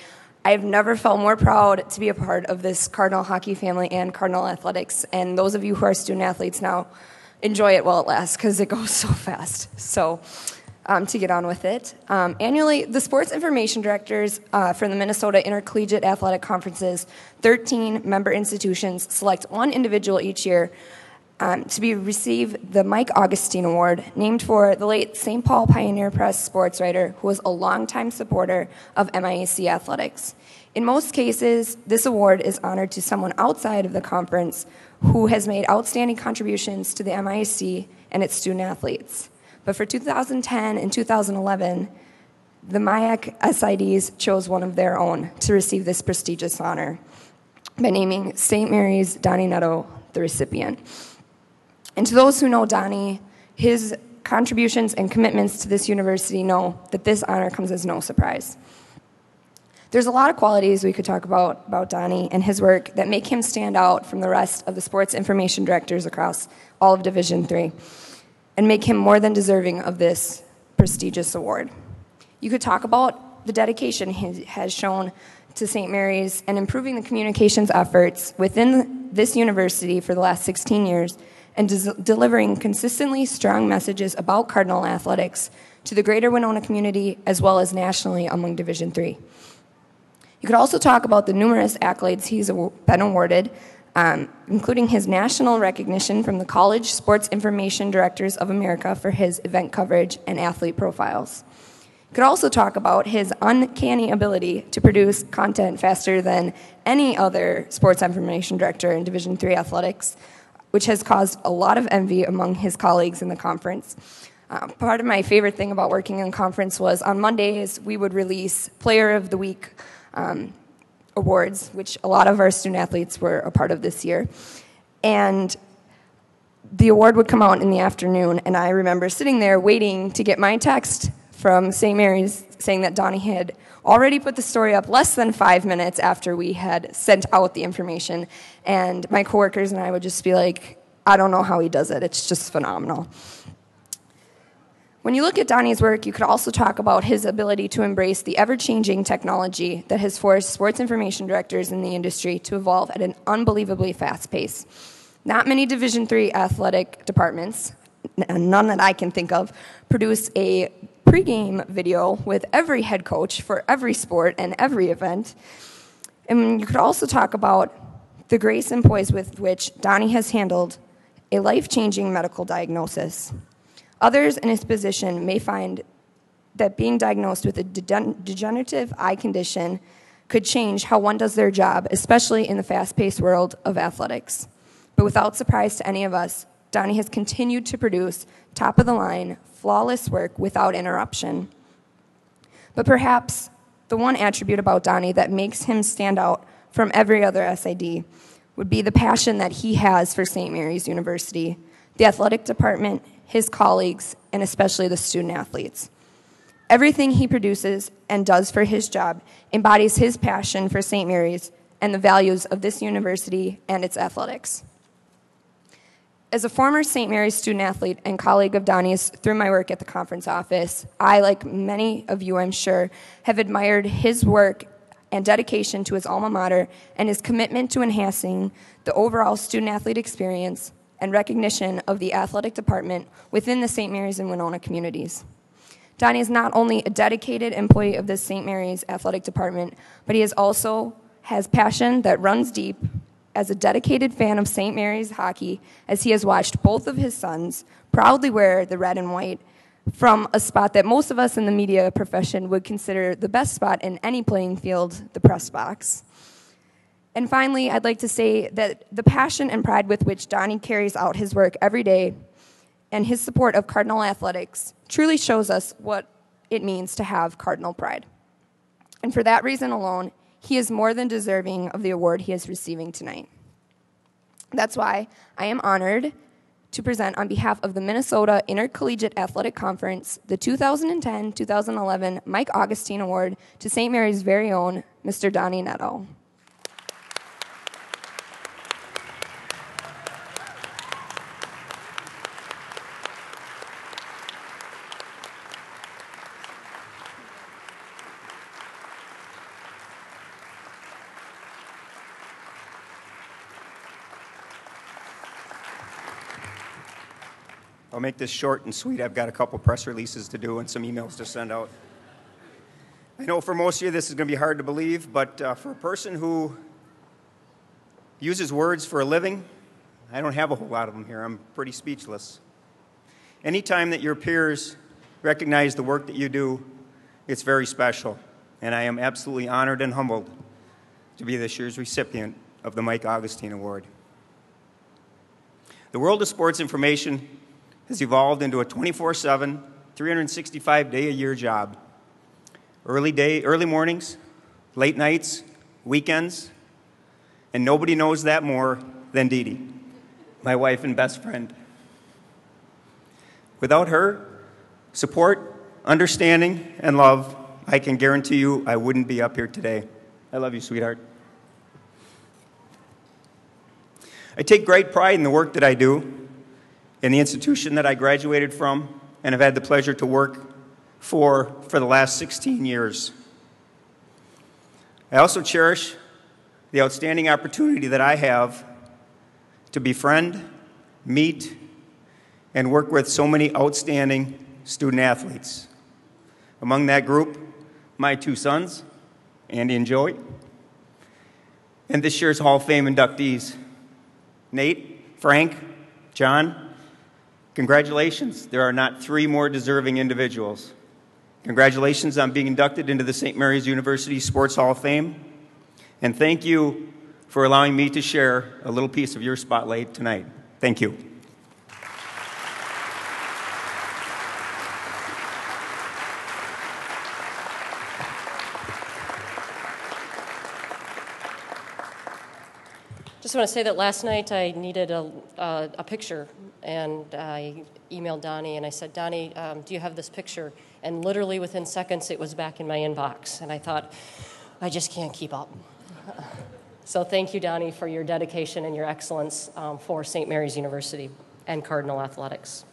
I've never felt more proud to be a part of this Cardinal hockey family and Cardinal athletics. And those of you who are student athletes now, enjoy it while it lasts because it goes so fast. So to get on with it. Annually, the sports information directors from the Minnesota Intercollegiate Athletic Conference's 13 member institutions select one individual each year to receive the Mike Augustine Award, named for the late St. Paul Pioneer Press sports writer who was a longtime supporter of MIAC athletics. In most cases, this award is honored to someone outside of the conference who has made outstanding contributions to the MIAC and its student athletes. But for 2010 and 2011, the MIAC SIDs chose one of their own to receive this prestigious honor by naming St. Mary's Donnie Netto the recipient. And to those who know Donnie, his contributions and commitments to this university know that this honor comes as no surprise. There's a lot of qualities we could talk about Donnie and his work that make him stand out from the rest of the sports information directors across all of Division III and make him more than deserving of this prestigious award. You could talk about the dedication he has shown to St. Mary's and improving the communications efforts within this university for the last 16 years and delivering consistently strong messages about Cardinal athletics to the greater Winona community as well as nationally among Division III. You could also talk about the numerous accolades he's been awarded, including his national recognition from the College Sports Information Directors of America for his event coverage and athlete profiles. You could also talk about his uncanny ability to produce content faster than any other sports information director in Division III athletics, which has caused a lot of envy among his colleagues in the conference. Part of my favorite thing about working in conference was on Mondays, we would release Player of the Week awards, which a lot of our student athletes were a part of this year. And the award would come out in the afternoon, and I remember sitting there waiting to get my text from St. Mary's saying that Donnie had already put the story up less than 5 minutes after we had sent out the information. And my coworkers and I would just be like, I don't know how he does it. It's just phenomenal. When you look at Donnie's work, you could also talk about his ability to embrace the ever-changing technology that has forced sports information directors in the industry to evolve at an unbelievably fast pace. Not many Division III athletic departments, none that I can think of, produce a pregame video with every head coach for every sport and every event. And you could also talk about the grace and poise with which Donnie has handled a life-changing medical diagnosis. Others in his position may find that being diagnosed with a degenerative eye condition could change how one does their job, especially in the fast-paced world of athletics. But without surprise to any of us, Donnie has continued to produce top-of-the-line, flawless work without interruption. But perhaps the one attribute about Donnie that makes him stand out from every other SID would be the passion that he has for St. Mary's University, the athletic department, his colleagues, and especially the student athletes. Everything he produces and does for his job embodies his passion for St. Mary's and the values of this university and its athletics. As a former St. Mary's student athlete and colleague of Donnie's through my work at the conference office, I, like many of you I'm sure, have admired his work and dedication to his alma mater and his commitment to enhancing the overall student athlete experience and recognition of the athletic department within the St. Mary's and Winona communities. Donnie is not only a dedicated employee of the St. Mary's athletic department, but he also has passion that runs deep as a dedicated fan of St. Mary's hockey, as he has watched both of his sons proudly wear the red and white from a spot that most of us in the media profession would consider the best spot in any playing field, the press box. And finally, I'd like to say that the passion and pride with which Donnie carries out his work every day and his support of Cardinal athletics truly shows us what it means to have Cardinal pride. And for that reason alone, he is more than deserving of the award he is receiving tonight. That's why I am honored to present on behalf of the Minnesota Intercollegiate Athletic Conference the 2010-2011 Mike Augustine Award to St. Mary's very own Mr. Donnie Netto. I'll make this short and sweet. I've got a couple press releases to do and some emails to send out. I know for most of you this is going to be hard to believe, but for a person who uses words for a living, I don't have a whole lot of them here. I'm pretty speechless. Anytime that your peers recognize the work that you do, it's very special. And I am absolutely honored and humbled to be this year's recipient of the Mike Augustine Award. The world of sports information has evolved into a 24/7, 365-day-a-year job. Early mornings, late nights, weekends, and nobody knows that more than Dee Dee, my wife and best friend. Without her support, understanding, and love, I can guarantee you I wouldn't be up here today. I love you, sweetheart. I take great pride in the work that I do, in the institution that I graduated from and have had the pleasure to work for the last 16 years. I also cherish the outstanding opportunity that I have to befriend, meet, and work with so many outstanding student athletes. Among that group, my two sons, Andy and Joey, and this year's Hall of Fame inductees, Nate, Frank, John. Congratulations. There are not three more deserving individuals. Congratulations on being inducted into the St. Mary's University Sports Hall of Fame. And thank you for allowing me to share a little piece of your spotlight tonight. Thank you. Just want to say that last night I needed a picture, and I emailed Donnie and I said, Donnie, do you have this picture? And literally within seconds it was back in my inbox, and I thought, I just can't keep up. So thank you, Donnie, for your dedication and your excellence for St. Mary's University and Cardinal Athletics.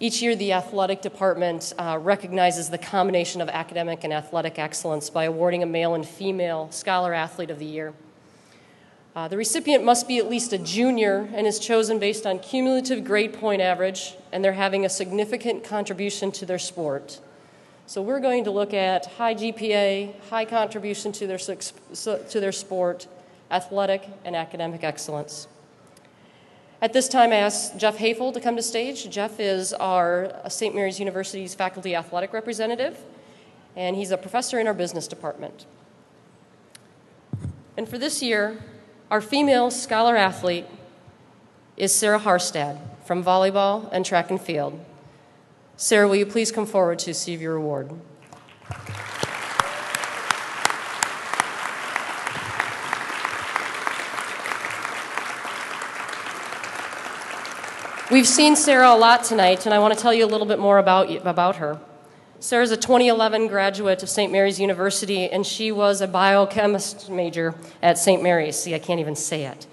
Each year, the athletic department recognizes the combination of academic and athletic excellence by awarding a male and female Scholar Athlete of the Year. The recipient must be at least a junior and is chosen based on cumulative grade point average, and they're having a significant contribution to their sport. So we're going to look at high GPA, high contribution to their sport, athletic and academic excellence. At this time, I ask Jeff Hafel to come to stage. Jeff is our St. Mary's University's faculty athletic representative, and he's a professor in our business department. And for this year, our female Scholar Athlete is Sarah Harstad from volleyball and track and field. Sarah, will you please come forward to receive your award? We've seen Sarah a lot tonight, and I want to tell you a little bit more about her. Sarah's a 2011 graduate of St. Mary's University, and she was a biochemist major at St. Mary's. See, I can't even say it.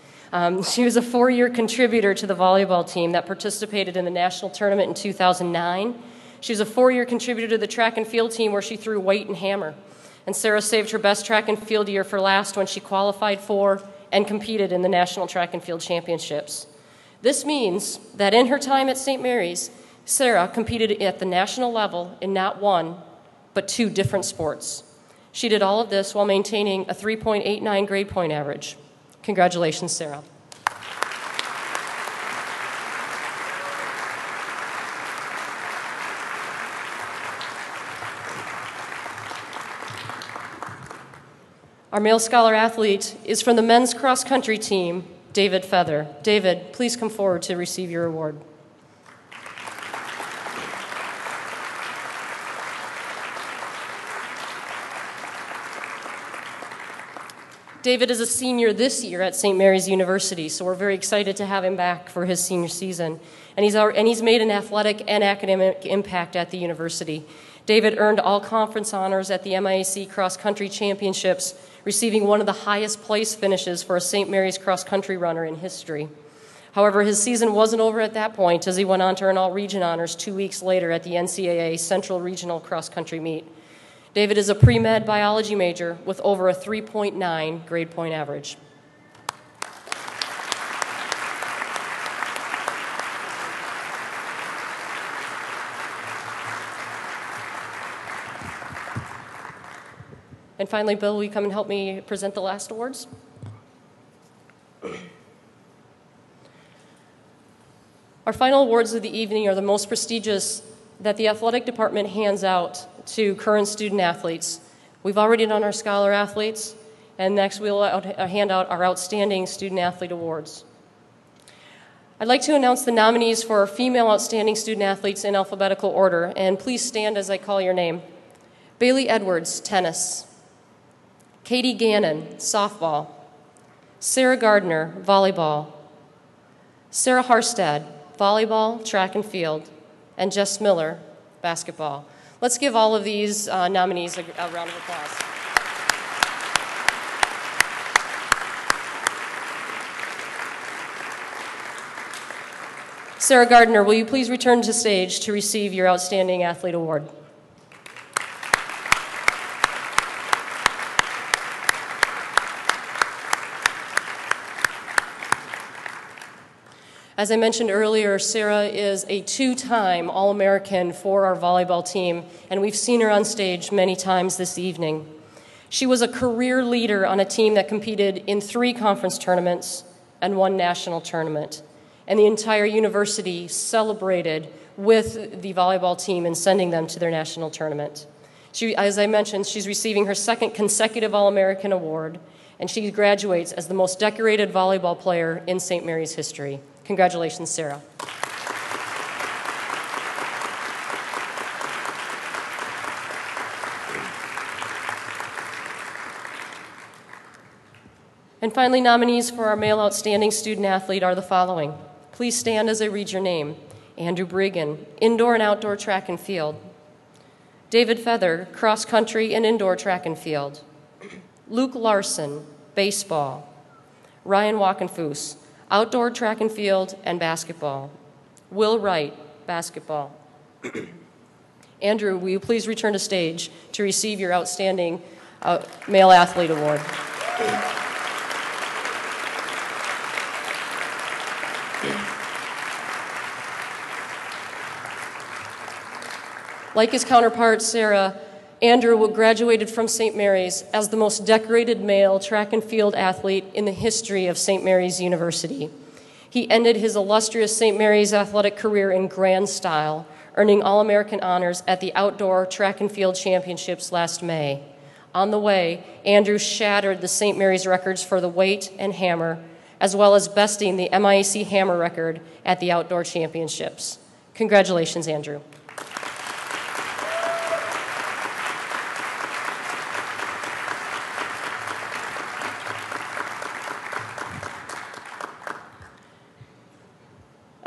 She was a 4-year contributor to the volleyball team that participated in the national tournament in 2009. She was a 4-year contributor to the track and field team where she threw weight and hammer. And Sarah saved her best track and field year for last when she qualified for and competed in the National Track and Field Championships. This means that in her time at St. Mary's, Sarah competed at the national level in not one, but 2 different sports. She did all of this while maintaining a 3.89 grade point average. Congratulations, Sarah. Our male Scholar Athlete is from the men's cross country team, David Feather. David, please come forward to receive your award. David is a senior this year at St. Mary's University, so we're very excited to have him back for his senior season. And he's made an athletic and academic impact at the university. David earned all conference honors at the MIAC Cross Country Championships, receiving one of the highest place finishes for a St. Mary's cross country runner in history. However, his season wasn't over at that point, as he went on to earn all region honors 2 weeks later at the NCAA Central Regional Cross Country Meet. David is a pre-med biology major with over a 3.9 grade point average. And finally, Bill, will you come and help me present the last awards? Our final awards of the evening are the most prestigious that the athletic department hands out to current student athletes. We've already done our Scholar Athletes, and next we'll hand out our Outstanding Student Athlete Awards. I'd like to announce the nominees for our female Outstanding Student Athletes in alphabetical order, and please stand as I call your name. Bailey Edwards, tennis. Katy Gannon, softball. Sarah Gardner, volleyball. Sarah Harstad, volleyball, track and field. And Jess Miller, basketball. Let's give all of these nominees a round of applause. Sarah Gardner, will you please return to stage to receive your Outstanding Athlete Award? As I mentioned earlier, Sarah is a 2-time All-American for our volleyball team, and we've seen her on stage many times this evening. She was a career leader on a team that competed in 3 conference tournaments and 1 national tournament. And the entire university celebrated with the volleyball team in sending them to their national tournament. As I mentioned, she's receiving her 2nd consecutive All-American award, and she graduates as the most decorated volleyball player in St. Mary's history. Congratulations, Sarah. And finally, nominees for our male outstanding student athlete are the following. Please stand as I read your name. Andrew Bregan, indoor and outdoor track and field. David Feather, cross country and indoor track and field. Luke Larson, baseball. Ryan Walkenfuss, outdoor track and field and basketball. Will Wright, basketball. Andrew, will you please return to stage to receive your outstanding male athlete award? Like his counterpart, Sarah, Andrew graduated from St. Mary's as the most decorated male track and field athlete in the history of St. Mary's University. He ended his illustrious St. Mary's athletic career in grand style, earning All-American honors at the Outdoor Track and Field Championships last May. On the way, Andrew shattered the St. Mary's records for the weight and hammer, as well as besting the MIAC hammer record at the Outdoor Championships. Congratulations, Andrew.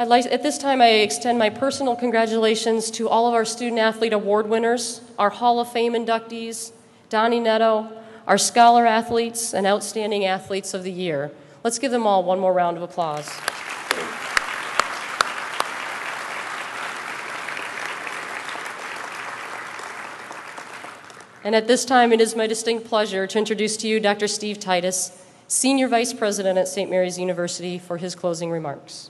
At this time, I extend my personal congratulations to all of our Student Athlete Award winners, our Hall of Fame inductees, Donnie Netto, our Scholar Athletes, and Outstanding Athletes of the Year. Let's give them all one more round of applause. And at this time, it is my distinct pleasure to introduce to you Dr. Steve Titus, Senior Vice President at St. Mary's University, for his closing remarks.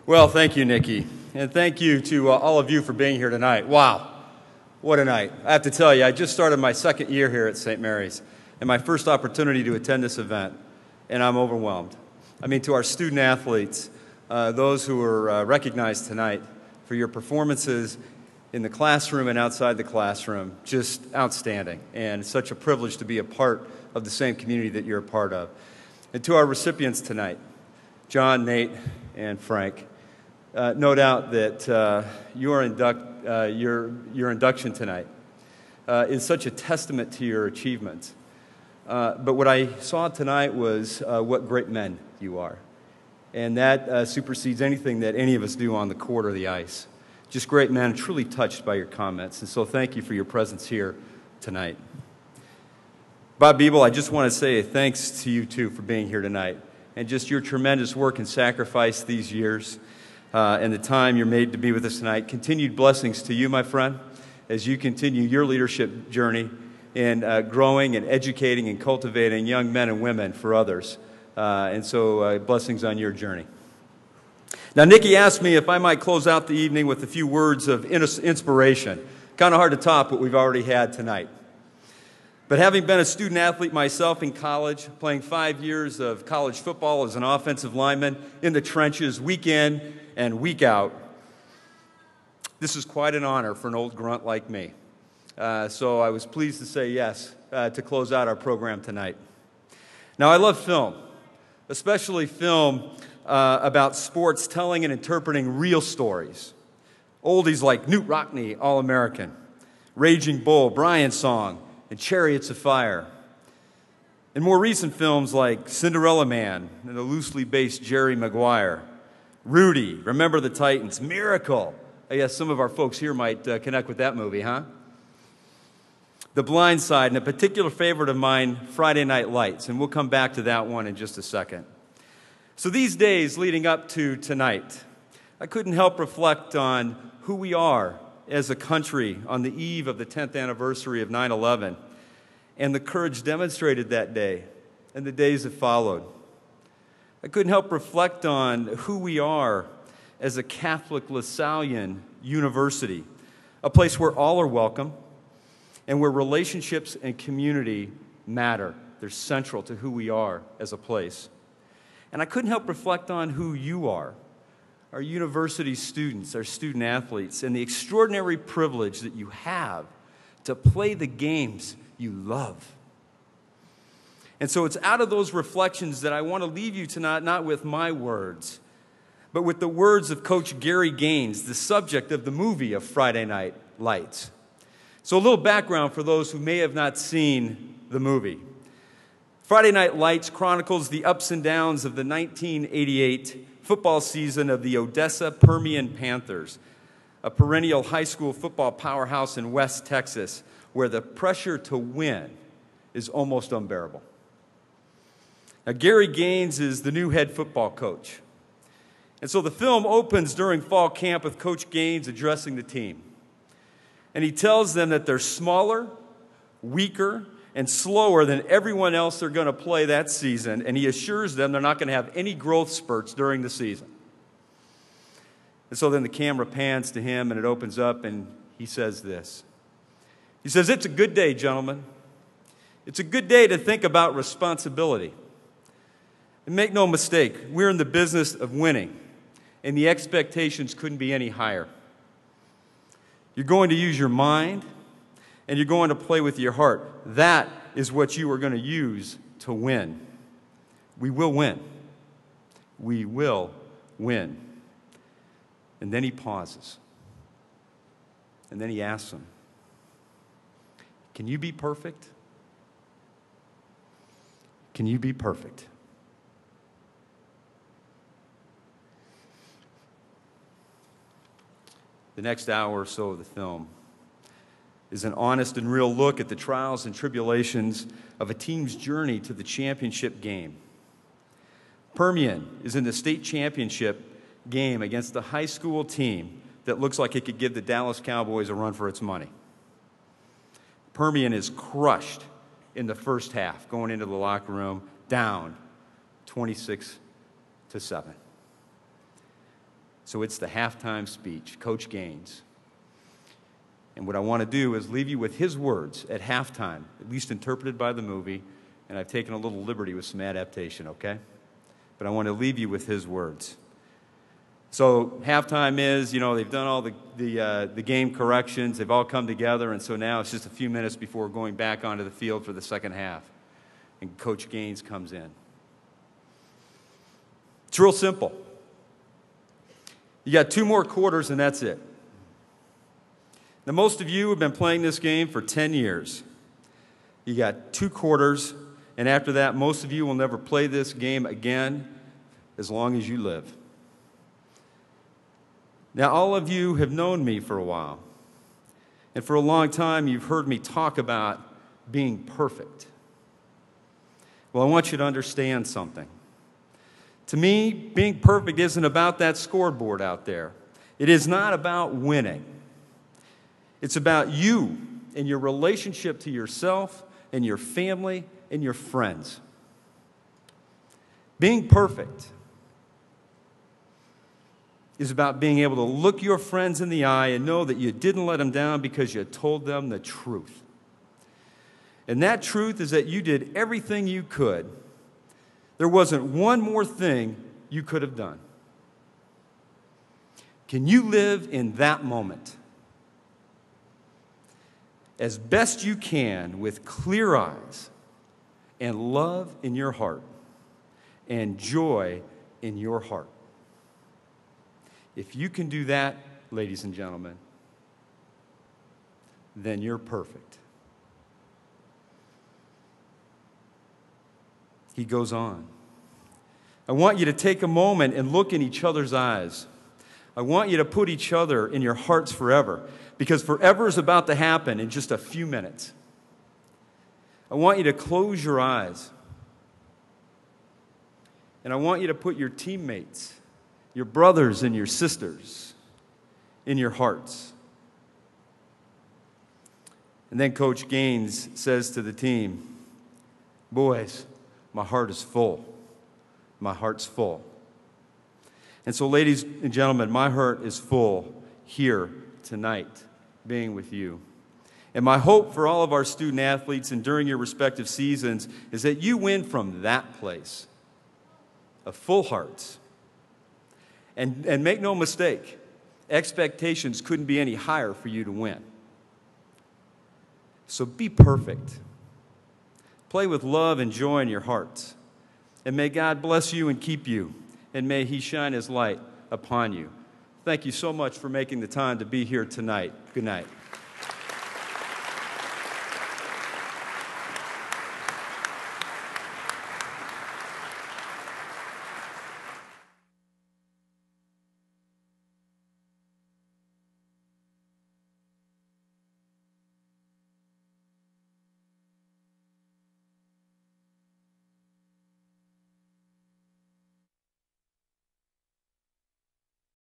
Well, thank you, Nikki, and thank you to all of you for being here tonight. Wow, what a night. I have to tell you, I just started my second year here at St. Mary's and my first opportunity to attend this event, and I'm overwhelmed. I mean, to our student athletes, those who were recognized tonight for your performances in the classroom and outside the classroom, just outstanding, and such a privilege to be a part of the same community that you're a part of. And to our recipients tonight, John, Nate, and Frank, no doubt that your induction tonight is such a testament to your achievements. But what I saw tonight was what great men you are. And that supersedes anything that any of us do on the court or the ice. Just great men, truly touched by your comments. And so thank you for your presence here tonight. Bob Beeble, I just want to say thanks to you, too, for being here tonight. And just your tremendous work and sacrifice these years and the time you're made to be with us tonight. Continued blessings to you, my friend, as you continue your leadership journey in growing and educating and cultivating young men and women for others. And so blessings on your journey. Now, Nikki asked me if I might close out the evening with a few words of inspiration. Kind of hard to top what we've already had tonight. But having been a student athlete myself in college, playing 5 years of college football as an offensive lineman in the trenches week in and week out, this is quite an honor for an old grunt like me. So I was pleased to say yes to close out our program tonight. Now, I love film, especially film about sports telling and interpreting real stories. Oldies like Knute Rockne, All-American, Raging Bull, Brian Song, and Chariots of Fire. And more recent films like Cinderella Man and the loosely based Jerry Maguire, Rudy, Remember the Titans, Miracle. I guess some of our folks here might connect with that movie, huh? The Blind Side, and a particular favorite of mine, Friday Night Lights, and we'll come back to that one in just a second. So these days leading up to tonight, I couldn't help reflect on who we are as a country on the eve of the 10th anniversary of 9/11 and the courage demonstrated that day and the days that followed. I couldn't help reflect on who we are as a Catholic Lasallian university, a place where all are welcome and where relationships and community matter. They're central to who we are as a place. And I couldn't help reflect on who you are, our university students, our student athletes, and the extraordinary privilege that you have to play the games you love. And so it's out of those reflections that I want to leave you tonight, not with my words, but with the words of Coach Gary Gaines, the subject of the movie of Friday Night Lights. So a little background for those who may have not seen the movie. Friday Night Lights chronicles the ups and downs of the 1988 football season of the Odessa Permian Panthers, a perennial high school football powerhouse in West Texas, where the pressure to win is almost unbearable. Now, Gary Gaines is the new head football coach. And so the film opens during fall camp with Coach Gaines addressing the team. And he tells them that they're smaller, weaker, and slower than everyone else they're going to play that season. And he assures them they're not going to have any growth spurts during the season. And so then the camera pans to him and it opens up and he says this. He says, "It's a good day, gentlemen. It's a good day to think about responsibility. And make no mistake, we're in the business of winning. And the expectations couldn't be any higher. You're going to use your mind, and you're going to play with your heart. That is what you are going to use to win. We will win. We will win." And then he pauses. And then he asks them, "Can you be perfect? Can you be perfect?" The next hour or so of the film is an honest and real look at the trials and tribulations of a team's journey to the championship game. Permian is in the state championship game against a high school team that looks like it could give the Dallas Cowboys a run for its money. Permian is crushed in the first half, going into the locker room, down 26-7. So it's the halftime speech, Coach Gaines. And what I want to do is leave you with his words at halftime, at least interpreted by the movie, and I've taken a little liberty with some adaptation, okay? But I want to leave you with his words. So halftime is, they've done all the game corrections, they've all come together, and so now it's just a few minutes before going back onto the field for the second half. And Coach Gaines comes in. It's real simple. You got 2 more quarters, and that's it. Now, most of you have been playing this game for 10 years. You got 2 quarters, and after that, most of you will never play this game again as long as you live. Now, all of you have known me for a while, and for a long time, you've heard me talk about being perfect. Well, I want you to understand something. To me, being perfect isn't about that scoreboard out there. It is not about winning. It's about you and your relationship to yourself and your family and your friends. Being perfect is about being able to look your friends in the eye and know that you didn't let them down because you told them the truth. And that truth is that you did everything you could. There wasn't one more thing you could have done. Can you live in that moment as best you can with clear eyes and love in your heart and joy in your heart? If you can do that, ladies and gentlemen, then you're perfect. He goes on. I want you to take a moment and look in each other's eyes. I want you to put each other in your hearts forever, because forever is about to happen in just a few minutes. I want you to close your eyes. And I want you to put your teammates, your brothers and your sisters, in your hearts. And then Coach Gaines says to the team, "Boys, my heart is full. My heart's full." And so, ladies and gentlemen, my heart is full here tonight, being with you. And my hope for all of our student athletes and during your respective seasons is that you win from that place of full hearts And make no mistake, expectations couldn't be any higher for you to win. So be perfect. Play with love and joy in your hearts. And may God bless you and keep you. And may He shine His light upon you. Thank you so much for making the time to be here tonight. Good night.